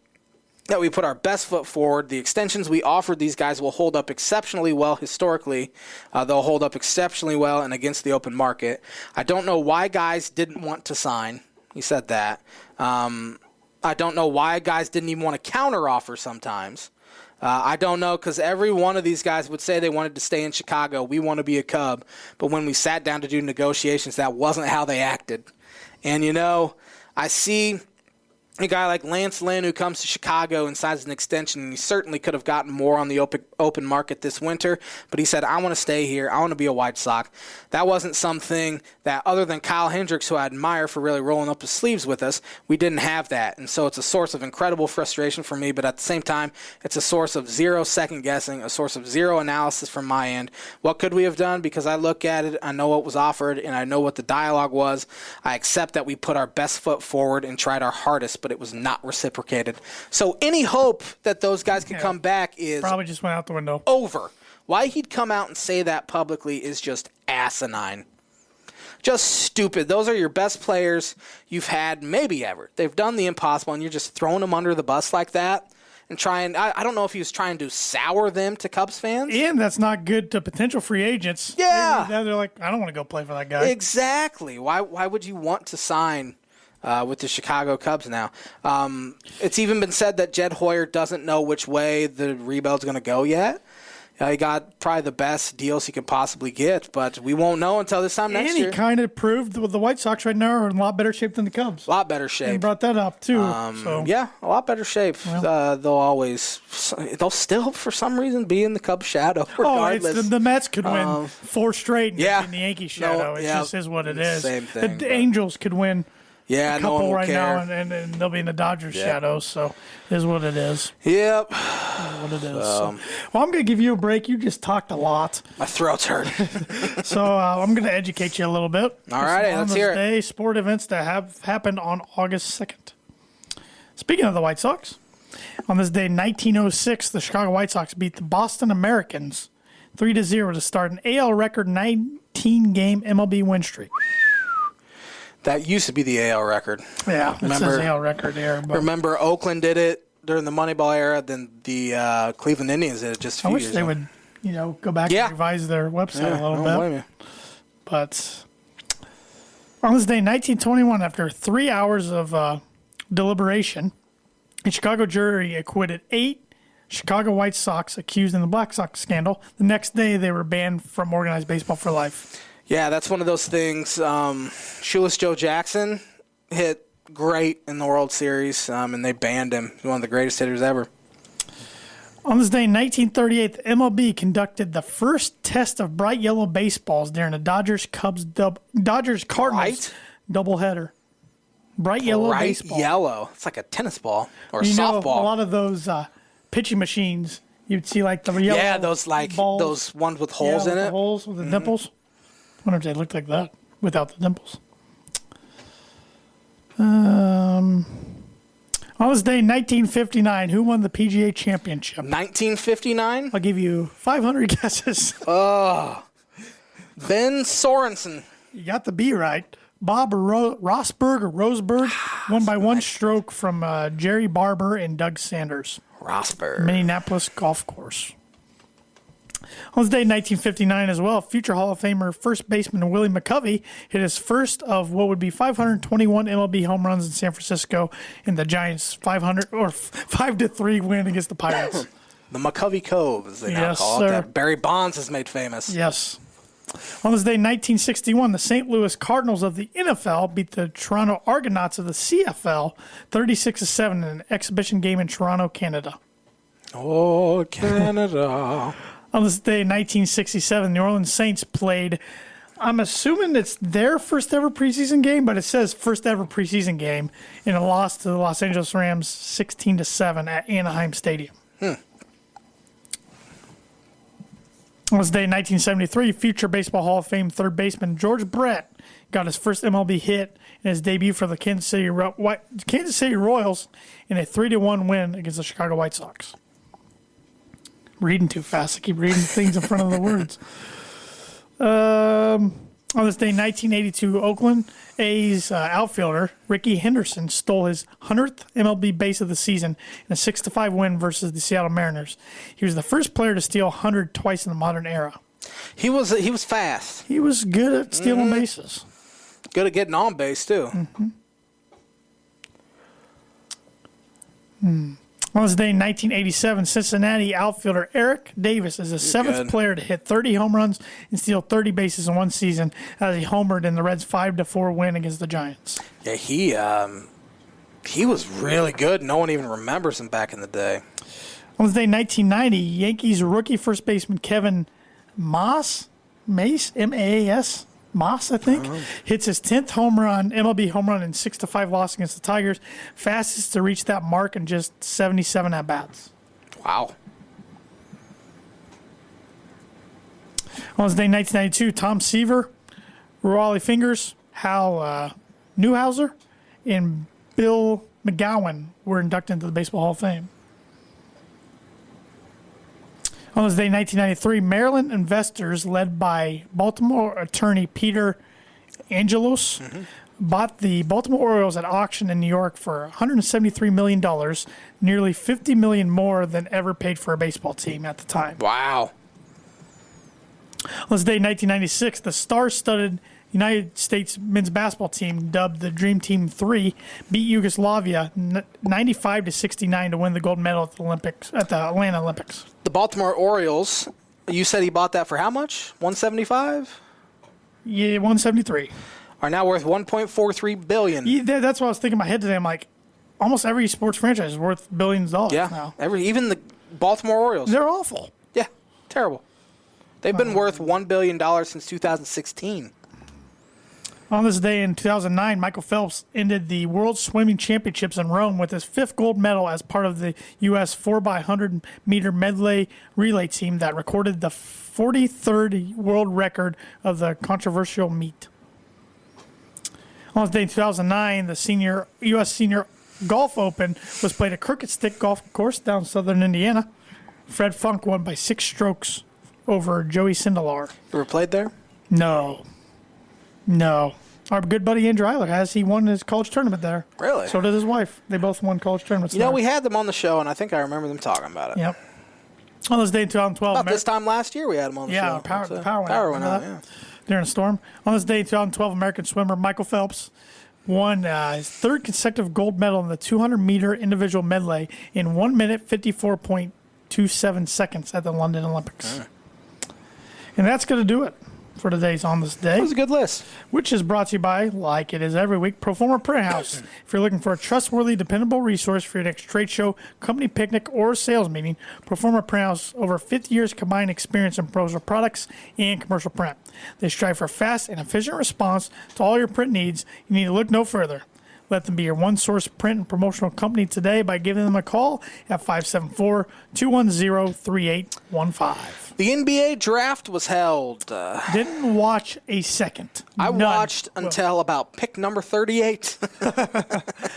that we put our best foot forward. The extensions we offered these guys will hold up exceptionally well historically. They'll hold up exceptionally well and against the open market. I don't know why guys didn't want to sign. He said that. I don't know why guys didn't even want to counteroffer sometimes. I don't know, because every one of these guys would say they wanted to stay in Chicago. We want to be a Cub. But when we sat down to do negotiations, that wasn't how they acted. And, I see a guy like Lance Lynn who comes to Chicago and signs an extension, and he certainly could have gotten more on the open market this winter, but he said, I want to stay here. I want to be a White Sox. That wasn't something that, other than Kyle Hendricks, who I admire for really rolling up his sleeves with us, we didn't have that. And so it's a source of incredible frustration for me, but at the same time, it's a source of zero second-guessing, a source of zero analysis from my end. What could we have done? Because I look at it, I know what was offered, and I know what the dialogue was. I accept that we put our best foot forward and tried our hardest, but it was not reciprocated. So any hope that those guys can come back is probably just went out the window. Over. Why he'd come out and say that publicly is just asinine. Just stupid. Those are your best players you've had maybe ever. They've done the impossible, and you're just throwing them under the bus like that and trying. I don't know if he was trying to sour them to Cubs fans. And that's not good to potential free agents. Yeah. They're like, I don't want to go play for that guy. Exactly. Why would you want to sign with the Chicago Cubs now? It's even been said that Jed Hoyer doesn't know which way the rebuild's going to go yet. He got probably the best deals he could possibly get, but we won't know until this time next year. And he kind of proved the White Sox right now are in a lot better shape than the Cubs. A lot better shape. He brought that up, too. Yeah, a lot better shape. Well, they'll still, for some reason, be in the Cubs' shadow regardless. The Mets could win 4 straight and be in the Yankees' shadow. It just is what it is. Same thing. The Angels could win a couple no one right care. now, and they'll be in the Dodgers' shadow, so it is what it is. Yep. It is what it is. Well, I'm going to give you a break. You just talked a lot. My throat's hurting. So I'm going to educate you a little bit. All right, let's hear it. Day, sport events that have happened on August 2nd. Speaking of the White Sox, on this day, 1906, the Chicago White Sox beat the Boston Americans 3-0 to start an AL record 19-game MLB win streak. That used to be the AL record. Yeah, it says AL record there. But remember, Oakland did it during the Moneyball era. Then the Cleveland Indians did it just a few years ago. I wish they would, go back and revise their website a little bit. Don't blame you. But On this day in 1921, after 3 hours of deliberation, a Chicago jury acquitted 8 Chicago White Sox accused in the Black Sox scandal. The next day, they were banned from organized baseball for life. Yeah, that's one of those things. Shoeless Joe Jackson hit great in the World Series, and they banned him. He's one of the greatest hitters ever. On this day in 1938, the MLB conducted the first test of bright yellow baseballs during a Dodgers-Cardinals doubleheader. Bright yellow baseball. Yellow. It's like a tennis ball or a A softball. lot of those pitching machines, you'd see like the yellow those balls. those ones with holes in it. The holes with the dimples. I wonder if they looked like that without the dimples. On this day in 1959, who won the PGA Championship? 1959? I'll give you 500 guesses. Ben Sorensen. You got the B right. Bob Rosberg or Roseberg won by one stroke from Jerry Barber and Doug Sanders. Rosberg. Minneapolis Golf Course. On this day in 1959 as well, future Hall of Famer first baseman Willie McCovey hit his first of what would be 521 MLB home runs in San Francisco in the Giants' 5-3 win against the Pirates. The McCovey Cove, as they now call it, that Barry Bonds has made famous. Yes. On this day in 1961, the St. Louis Cardinals of the NFL beat the Toronto Argonauts of the CFL 36-7 in an exhibition game in Toronto, Canada. Oh, Canada. On this day in 1967, New Orleans Saints played, I'm assuming it's their first ever preseason game, but it says first ever preseason game in a loss to the Los Angeles Rams 16-7 at Anaheim Stadium. On this day in 1973, future Baseball Hall of Fame third baseman George Brett got his first MLB hit in his debut for the Kansas City Royals in a 3-1 win against the Chicago White Sox. Reading too fast. I keep reading things in front of the words. On this day in 1982, Oakland A's outfielder Ricky Henderson stole his 100th MLB base of the season in a 6-5 win versus the Seattle Mariners. He was the first player to steal 100 twice in the modern era. He was fast. He was good at stealing bases. Good at getting on base, too. On this day in 1987, Cincinnati outfielder Eric Davis is the seventh player to hit 30 home runs and steal 30 bases in one season as he homered in the Reds' 5-4 win against the Giants. Yeah, he was really good. No one even remembers him back in the day. On this day in 1990, Yankees rookie first baseman Kevin Mace, M-A-A-S, Moss, I think, hits his 10th MLB home run in 6-5 loss against the Tigers. Fastest to reach that mark in just 77 at-bats. Wow. On this day in 1992, Tom Seaver, Rollie Fingers, Hal Newhouser, and Bill McGowan were inducted into the Baseball Hall of Fame. On this day in 1993, Maryland investors led by Baltimore attorney Peter Angelos bought the Baltimore Orioles at auction in New York for $173 million, nearly $50 million more than ever paid for a baseball team at the time. Wow. On this day in 1996, the star-studded United States men's basketball team, dubbed the Dream Team 3, beat Yugoslavia 95-69 to win the gold medal at the Atlanta Olympics. The Baltimore Orioles, you said he bought that for how much? 175? Yeah, 173. Are now worth $1.43 billion. Yeah, that's what I was thinking in my head today. I'm like, almost every sports franchise is worth billions of dollars now. Even the Baltimore Orioles. They're awful. Yeah, terrible. They've been worth $1 billion since 2016. On this day in 2009, Michael Phelps ended the World Swimming Championships in Rome with his 5th gold medal as part of the U.S. 4x100-meter medley relay team that recorded the 43rd world record of the controversial meet. On this day in 2009, the U.S. Senior Golf Open was played at Crooked Stick Golf Course down southern Indiana. Fred Funk won by 6 strokes over Joey Sindelar. You ever played there? No. Our good buddy Andrew Eilish he won his college tournament there. Really? So did his wife. They both won college tournaments there. We had them on the show, and I think I remember them talking about it. Yep. On this day in 2012. About this time last year we had them on the show. Yeah, the power went out. Yeah. during a storm. On this day, 2012 American swimmer Michael Phelps won his third consecutive gold medal in the 200-meter individual medley in 1 minute 54.27 seconds at the London Olympics. And that's going to do it for today's On This Day. That was a good list. Which is brought to you by, like it is every week, Proforma Print House. If you're looking for a trustworthy, dependable resource for your next trade show, company picnic, or sales meeting, Proforma Print House, over 50 years combined experience in pros of products and commercial print. They strive for fast and efficient response to all your print needs. You need to look no further. Let them be your one-source print and promotional company today by giving them a call at 574-210-3815. The NBA draft was held. Didn't watch a second. I watched until about pick number 38.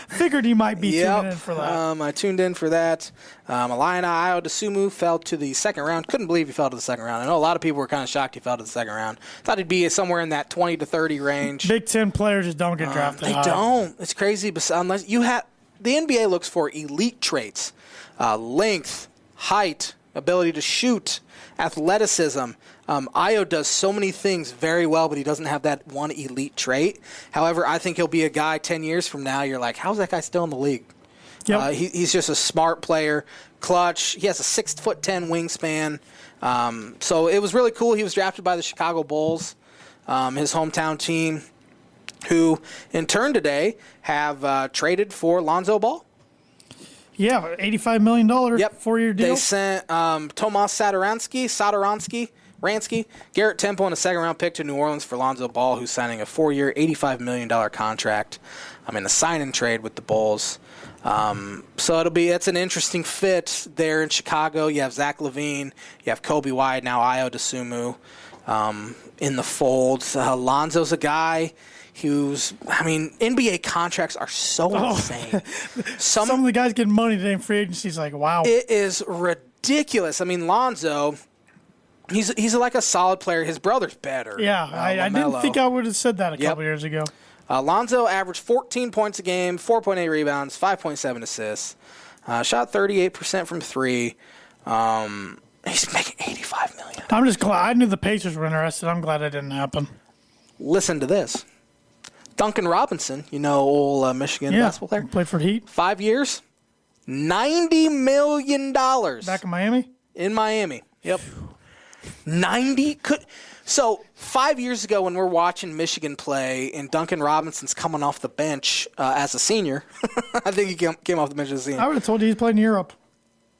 Figured you might be tuning in for that. I tuned in for that. Alina Ayo fell to the second round. Couldn't believe he fell to the second round. I know a lot of people were kind of shocked he fell to the second round. Thought he'd be somewhere in that 20 to 30 range. Big Ten players just don't get drafted. They don't. It's crazy. But unless you have, the NBA looks for elite traits, length, height, ability to shoot, athleticism. Ayo does so many things very well, but he doesn't have that one elite trait. However, I think he'll be a guy 10 years from now. You're like, how's that guy still in the league? Yep. He's just a smart player, clutch. He has a 6'10" wingspan. So it was really cool. He was drafted by the Chicago Bulls, his hometown team, who in turn today have traded for Lonzo Ball. Yeah, $85 million 4-year deal. They sent Tomas Satoransky, Garrett Temple, and a second-round pick to New Orleans for Lonzo Ball, who's signing a 4-year, $85 million contract. A sign-and trade with the Bulls. So it's an interesting fit there in Chicago. You have Zach LaVine, you have Kobe White, now Ayo Dosunmu in the fold. Lonzo's a guy who's, NBA contracts are so insane. Some of the guys getting money today in free agency is like, wow. It is ridiculous. Lonzo, he's like a solid player. His brother's better. Yeah, I didn't think I would have said that a couple years ago. Lonzo averaged 14 points a game, 4.8 rebounds, 5.7 assists. Shot 38% from three. He's making $85 million. I'm just glad. I knew the Pacers were interested. I'm glad it didn't happen. Listen to this. Duncan Robinson, old Michigan basketball player. Played for Heat. 5 years, $90 million. Back in Miami? In Miami. Yep. 90 could. So 5 years ago when we're watching Michigan play and Duncan Robinson's coming off the bench as a senior, I think he came off the bench as a senior. I would have told you he's played in Europe.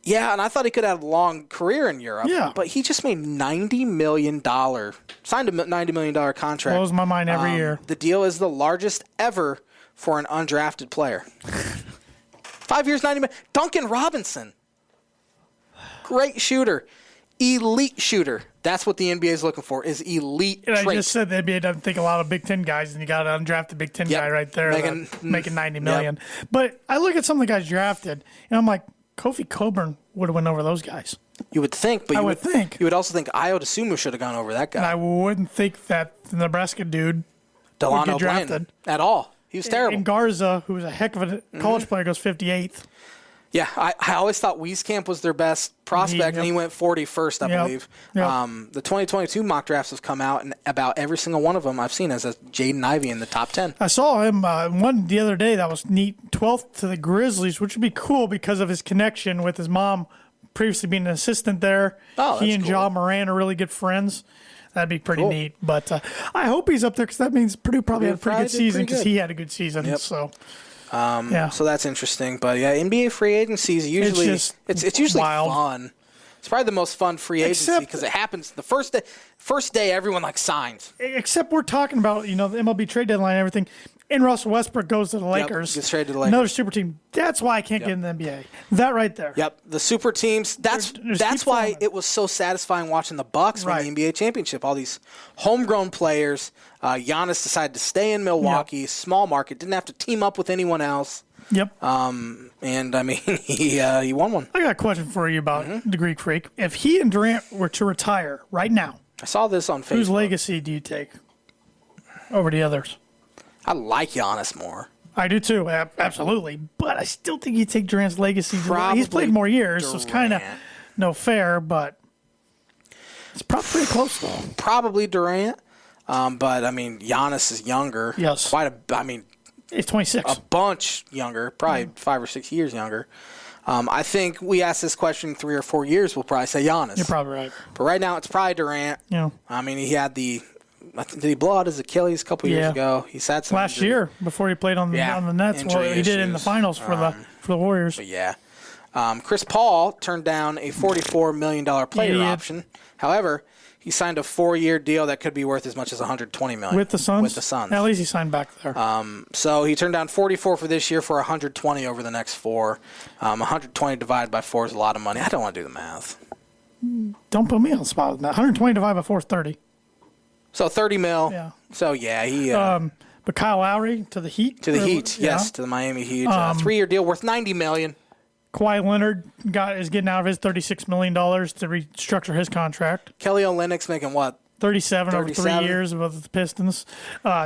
Yeah, and I thought he could have a long career in Europe. Yeah. But he just made $90 million, signed a $90 million contract. Blows my mind every year. The deal is the largest ever for an undrafted player. 5 years, $90 million. Duncan Robinson. Great shooter. Elite shooter. That's what the NBA is looking for, is elite traits. I just said the NBA doesn't think a lot of Big Ten guys, and you got an undrafted Big Ten guy right there making $90 million. Yep. But I look at some of the guys drafted, and I'm like, Kofi Coburn would have went over those guys. You would think, but I would think. You would also think Ayo Dosunmu should have gone over that guy. And I wouldn't think that the Nebraska dude would get drafted. At all. He was terrible. And Garza, who was a heck of a college player, goes 58th. Yeah, I always thought Wieskamp was their best prospect, and he went 41st, I believe. Yep. The 2022 mock drafts have come out, and about every single one of them I've seen as a Jaden Ivey in the top 10. I saw him one the other day that was neat, 12th to the Grizzlies, which would be cool because of his connection with his mom previously being an assistant there. Oh, he and cool. Ja Moran are really good friends. That'd be pretty neat. But I hope he's up there because that means Purdue probably had a pretty good season because he had a good season. Yep. So that's interesting. But yeah, NBA free agency is usually it's usually wild. Fun. It's probably the most fun free agency because it happens the first day everyone signs. Except we're talking about the MLB trade deadline and everything. And Russell Westbrook goes to the Lakers. Gets traded to the Lakers. Another super team. That's why I can't get in the NBA. That right there. Yep. The super teams. That's why it was so satisfying watching the Bucks win the NBA championship. All these homegrown players. Giannis decided to stay in Milwaukee, small market, didn't have to team up with anyone else. Yep. And he won one. I got a question for you about the Greek Freak. If he and Durant were to retire right now, I saw this on Facebook. Whose legacy do you take over the others? I like Giannis more. I do too, absolutely. But I still think you take Durant's legacy. Probably he's played more years, Durant. so it's kind of no fair, but it's probably pretty close though. Probably Durant. But, I mean, Giannis is younger. Yes. He's 26. A bunch younger, probably 5 or 6 years younger. I think we ask this question in 3 or 4 years, we'll probably say Giannis. You're probably right. But right now, it's probably Durant. Yeah. I mean, he had did he blow out his Achilles a couple years ago? He's had some last year before he played on the Nets. Well, he did in the finals for the Warriors. But yeah. Chris Paul turned down a $44 million player option. However, he signed a 4-year deal that could be worth as much as $120 million. With the Suns? With the Suns. At least he signed back there. So he turned down 44 for this year for 120 over the next 4. 120 divided by 4 is a lot of money. I don't want to do the math. Don't put me on the spot with that. 120 divided by 4 is 30. So 30 mil. Yeah. So, yeah, he... but Kyle Lowry to the Heat? To the Heat, yes, to the Miami Heat. 3-year deal worth $90 million. Kawhi Leonard is getting out of his $36 million to restructure his contract. Kelly Olynyk's making what? 37 over 3 years with the Pistons.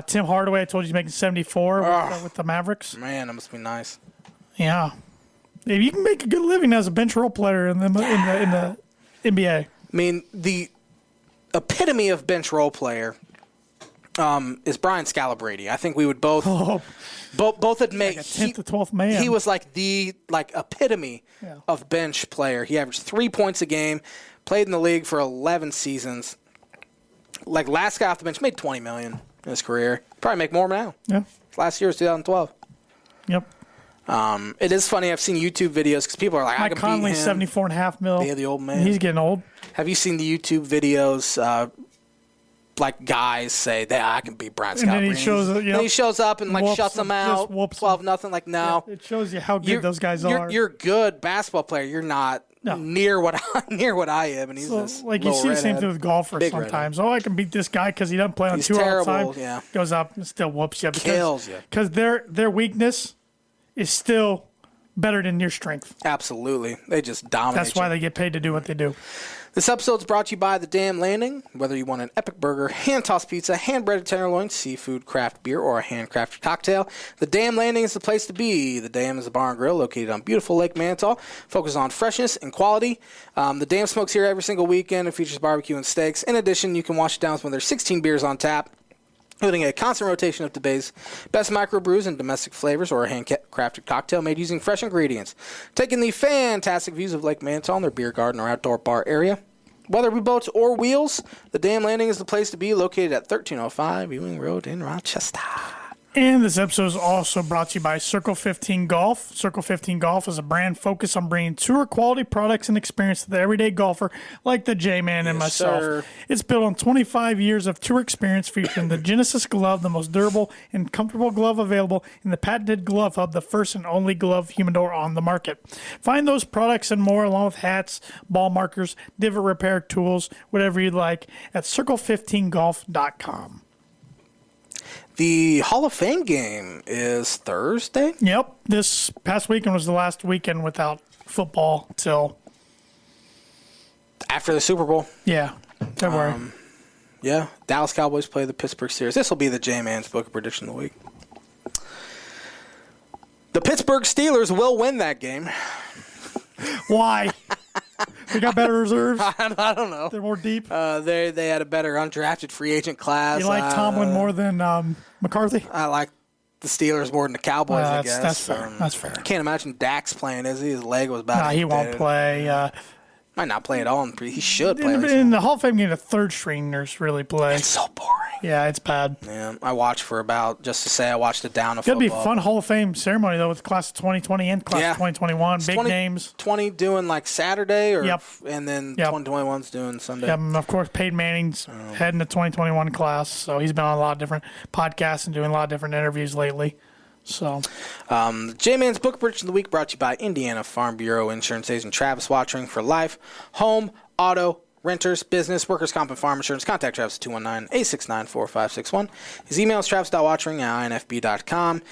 Tim Hardaway, I told you he's making 74 with the Mavericks. Man, that must be nice. Yeah. If you can make a good living as a bench role player in the NBA. I mean, the epitome of bench role player is Brian Scalabrine. I think we would both admit like a 10th to 12th man. He was like the epitome of bench player. He averaged 3 points a game, played in the league for 11 seasons. Like last guy off the bench made $20 million in his career. Probably make more now. Yeah. Last year was 2012. Yep. It is funny. I've seen YouTube videos because people are like, Mike I can Conley's beat him. $74.5 million. Yeah, the old man. He's getting old. Have you seen the YouTube videos? Like guys say that I can beat Brian Scalabrine. And then he shows up and shuts them out. 12-0. Like no, it shows you how good those guys are. You're a good basketball player. You're not near what I am. And he's this like you see the same thing with golfers sometimes. Oh, I can beat this guy because he doesn't play on tour all the time. Yeah, goes up and still whoops you. Kills you because their weakness is still better than your strength. Absolutely, they just dominate. That's why they get paid to do what they do. This episode is brought to you by The Damn Landing. Whether you want an epic burger, hand-tossed pizza, hand-breaded tenderloin, seafood, craft beer, or a handcrafted cocktail, The Damn Landing is the place to be. The Dam is a bar and grill located on beautiful Lake Manitou, focused on freshness and quality. The Dam smokes here every single weekend. It features barbecue and steaks. In addition, you can wash it down with one of their 16 beers on tap, including a constant rotation of the bay's best microbrews and domestic flavors, or a handcrafted cocktail made using fresh ingredients. Taking the fantastic views of Lake Manitou in their beer garden or outdoor bar area. Whether it be boats or wheels, the Damn Landing is the place to be, located at 1305 Ewing Road in Rochester. And this episode is also brought to you by Circle 15 Golf. Circle 15 Golf is a brand focused on bringing tour quality products and experience to the everyday golfer like the J-Man and myself. Sir. It's built on 25 years of tour experience, featuring the Genesis glove, the most durable and comfortable glove available, and the patented Glove Hub, the first and only glove humidor on the market. Find those products and more, along with hats, ball markers, divot repair tools, whatever you'd like, at circle15golf.com. The Hall of Fame game is Thursday? Yep. This past weekend was the last weekend without football till after the Super Bowl. Yeah, February. Yeah, Dallas Cowboys play the Pittsburgh Steelers. This will be the J-Man's Book of Prediction of the Week. The Pittsburgh Steelers will win that game. Why? They got better reserves? I don't know. They're more deep? They had a better undrafted free agent class. You like Tomlin more than McCarthy? I like the Steelers more than the Cowboys, I guess. That's fair. That's fair. I can't imagine Dax playing, is he? His leg was bad. No, he won't play. Might not play at all. He should play. In the Hall of Fame game, the third stringers really play. It's so boring. Yeah, it's bad. Yeah, I watched for about, just to say I watched it down a football. It'll be a fun Hall of Fame ceremony, though, with the class of 2020 and class of 2021. Big names. 20 doing like Saturday, and then 2021's doing Sunday. Yep, and of course, Peyton Manning's heading the 2021 class, so he's been on a lot of different podcasts and doing a lot of different interviews lately. So, J-Man's Book Prediction of the Week brought to you by Indiana Farm Bureau Insurance Agent Travis Watchering for life, home, auto, renters, business, workers' comp, and farm insurance. Contact Travis at 219-869-4561. His email is travis.watchering@infb.com.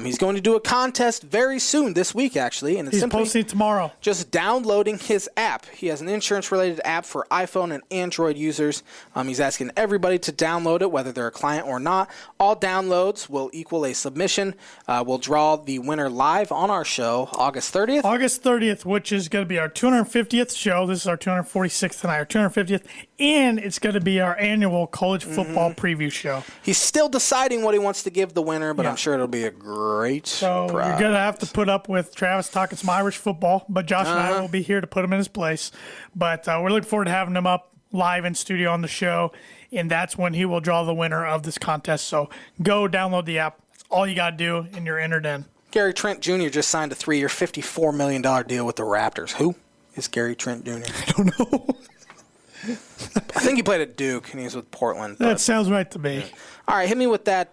He's going to do a contest very soon, this week actually. And it's He's posting tomorrow. Just downloading his app. He has an insurance-related app for iPhone and Android users. He's asking everybody to download it, whether they're a client or not. All downloads will equal a submission. We'll draw the winner live on our show August 30th. August 30th, which is going to be our 250th show. This is our 246th tonight, our 250th, and it's going to be our annual college football preview show. He's still deciding what he wants to give the winner, but I'm sure it'll be a great So prize. you're going to have to put up with Travis talking some Irish football, but Josh and I will be here to put him in his place. But we're looking forward to having him up live in studio on the show, and that's when he will draw the winner of this contest. So go download the app. That's all you got to do, and you're entered in. Gary Trent Jr. just signed a 3-year, $54 million deal with the Raptors. Who is Gary Trent Jr.? I don't know. I think he played at Duke, and he's with Portland. That sounds right to me. All right, hit me with that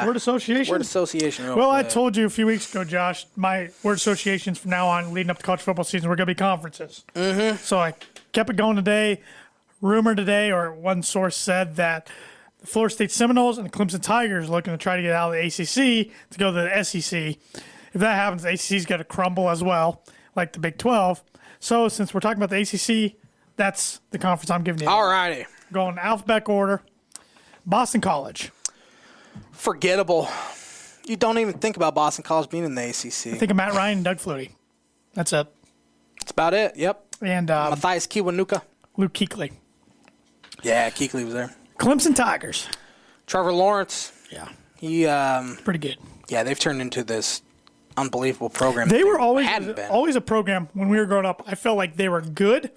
Word association? Word association. Well, I told you a few weeks ago, Josh, my word associations from now on, leading up to college football season, were going to be conferences. Mm-hmm. So I kept it going today. Rumor today, or one source said that the Florida State Seminoles and the Clemson Tigers are looking to try to get out of the ACC to go to the SEC. If that happens, the ACC is going to crumble as well, like the Big 12. So since we're talking about the ACC, that's the conference I'm giving you. All righty. Going alphabetical order. Boston College. Forgettable. You don't even think about Boston College being in the ACC. Think of Matt Ryan and Doug Flutie. That's it. That's about it. Yep. And Matthias Kiwanuka. Luke Kuechly. Yeah, Kuechly was there. Clemson Tigers. Trevor Lawrence. Yeah. He. Pretty good. Yeah, they've turned into this unbelievable program. They were always been. always a program when we were growing up. I felt like they were good,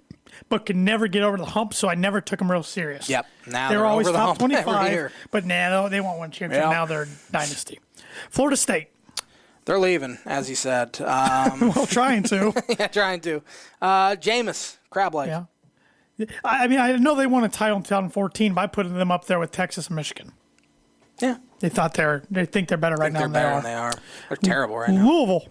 but could never get over the hump, so I never took them real serious. Yep. Now they were always over the top hump 25, but now they won't win championship. Yep. Now they're dynasty. Florida State. They're leaving, as you said. Well, trying to. Yeah, trying to. Jameis, crab leg. Yeah. I mean, I know they won a title in 2014 by putting them up there with Texas and Michigan. Yeah. They think they're better right now They're than better they than they are. They're terrible right now. Louisville.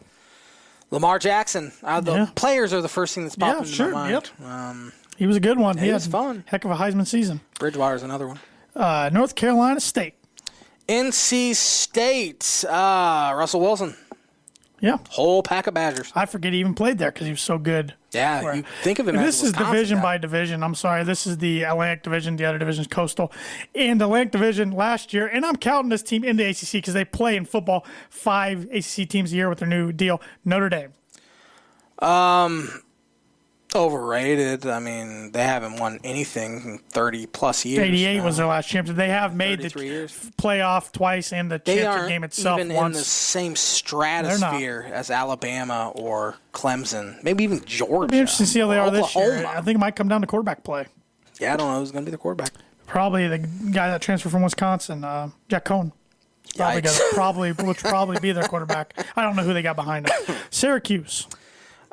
Lamar Jackson. The players are the first thing that's popping into my mind. Yep. He was a good one. He was had fun. Heck of a Heisman season. Bridgewater's another one. North Carolina State. NC State. Russell Wilson. Yeah. Whole pack of Badgers. I forget he even played there because he was so good. Yeah, you think of him And as this is Wisconsin division guy. by division. I'm sorry. This is the Atlantic Division. The other division is Coastal. And the Atlantic Division last year, and I'm counting this team in the ACC because they play in football 5 ACC teams a year with their new deal. Notre Dame. Overrated. I mean, they haven't won anything in 30-plus years. 88 now. was their last championship. They have made the 33 years. playoff twice and the They championship aren't game itself even once. in the same stratosphere as Alabama or Clemson. Maybe even Georgia. It'll be interesting to see how they are this year. Oklahoma. I think it might come down to quarterback play. Yeah, I don't know who's going to be the quarterback. Probably the guy that transferred from Wisconsin, Jack Cohn. Would probably be their quarterback. I don't know who they got behind him. Syracuse.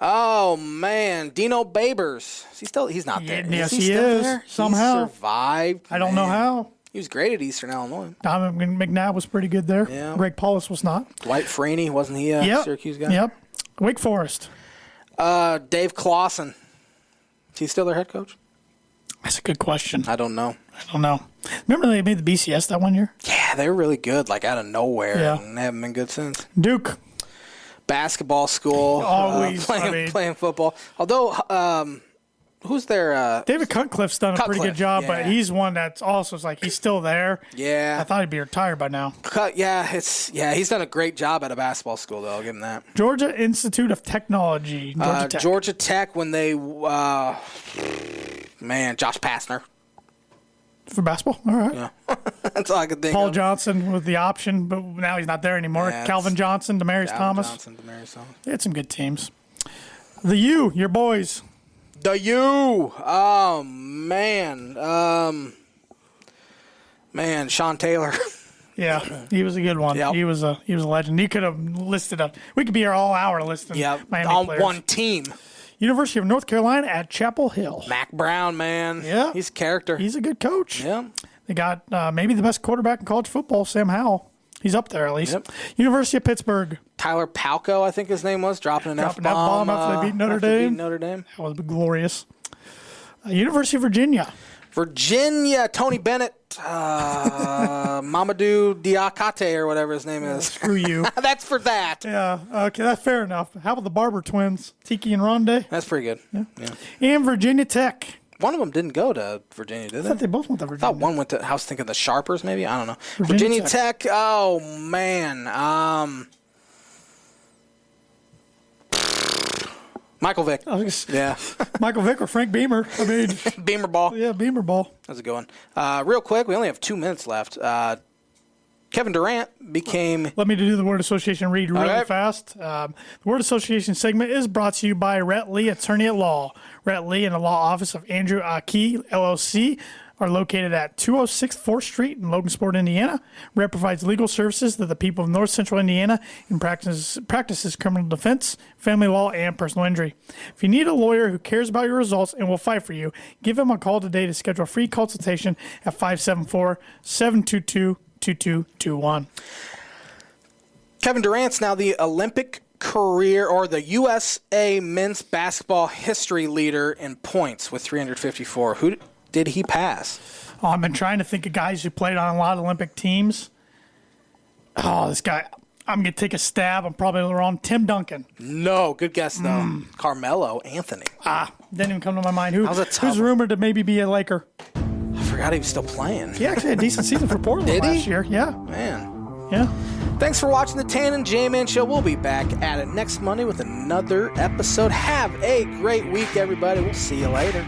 Oh man, Dino Babers. He's not there. Yes, he he still is. there? Somehow. He survived. I don't know how. He was great at Eastern Illinois. Donovan McNabb was pretty good there. Yeah. Greg Paulus was not. Dwight Freeney, wasn't he a Syracuse guy? Yep. Wake Forest. Dave Clawson. Is he still their head coach? That's a good question. I don't know. Remember they made the BCS that one year? Yeah, they were really good, like out of nowhere. Yeah. And they haven't been good since. Duke. Basketball school. Always. Playing football. Although, who's their... David Cutcliffe's done a pretty good job, but he's one that's also he's still there. Yeah. I thought he'd be retired by now. He's done a great job at a basketball school, though. I'll give him that. Georgia Institute of Technology. Georgia Tech when they... Josh Pastner. For basketball? All right. Yeah. That's all I could think Paul of. Johnson with the option, but now he's not there anymore. Yeah, Calvin Johnson, Demarius Thomas. Demarius Thomas. They had some good teams. The U, your boys. The U. Oh, man. Sean Taylor. Yeah, he was a good one. Yep. He was a legend. He could have listed up. We could be here all hour listing Miami on players. one team. University of North Carolina at Chapel Hill. Mac Brown, man. Yeah. He's a character. He's a good coach. Yeah. They got maybe the best quarterback in college football, Sam Howell. He's up there at least. Yep. University of Pittsburgh. Tyler Palco, I think his name was, dropping an F-bomb after they beat Notre Dame. That was glorious. University of Virginia. Tony Bennett, Mamadou Diakate or whatever his name is. Screw you. That's for that. Yeah, okay, that's fair enough. How about the Barber twins, Tiki and Rondé? That's pretty good. Yeah. And Virginia Tech. One of them didn't go to Virginia, did they? I thought they both went to Virginia. I thought one went to, I was thinking the Sharpers maybe. I don't know. Virginia Tech. Oh, man. Michael Vick. Yeah. Michael Vick or Frank Beamer. I mean, Beamer ball. Yeah, Beamer ball. How's it going? Real quick, we only have 2 minutes left. Kevin Durant became... Let me do the word association read really fast. The word association segment is brought to you by Rhett Lee, attorney at law. Rhett Lee and the law office of Andrew Aki, LLC, are located at 206 4th Street in Logansport, Indiana. Rhett provides legal services to the people of North Central Indiana and practices criminal defense, family law, and personal injury. If you need a lawyer who cares about your results and will fight for you, give him a call today to schedule a free consultation at 574-722-2221. Kevin Durant's now the Olympic career or the USA men's basketball history leader in points with 354. Who did he pass? Oh, I've been trying to think of guys who played on a lot of Olympic teams. Oh, this guy, I'm going to take a stab. I'm probably wrong. Tim Duncan. No, good guess, though. Carmelo Anthony. Didn't even come to my mind. Who's rumored to maybe be a Laker? I forgot he was still playing. He actually had a decent season for Portland last year. Yeah. Man. Yeah. Thanks for watching the Tan and J-Man Show. We'll be back at it next Monday with another episode. Have a great week, everybody. We'll see you later.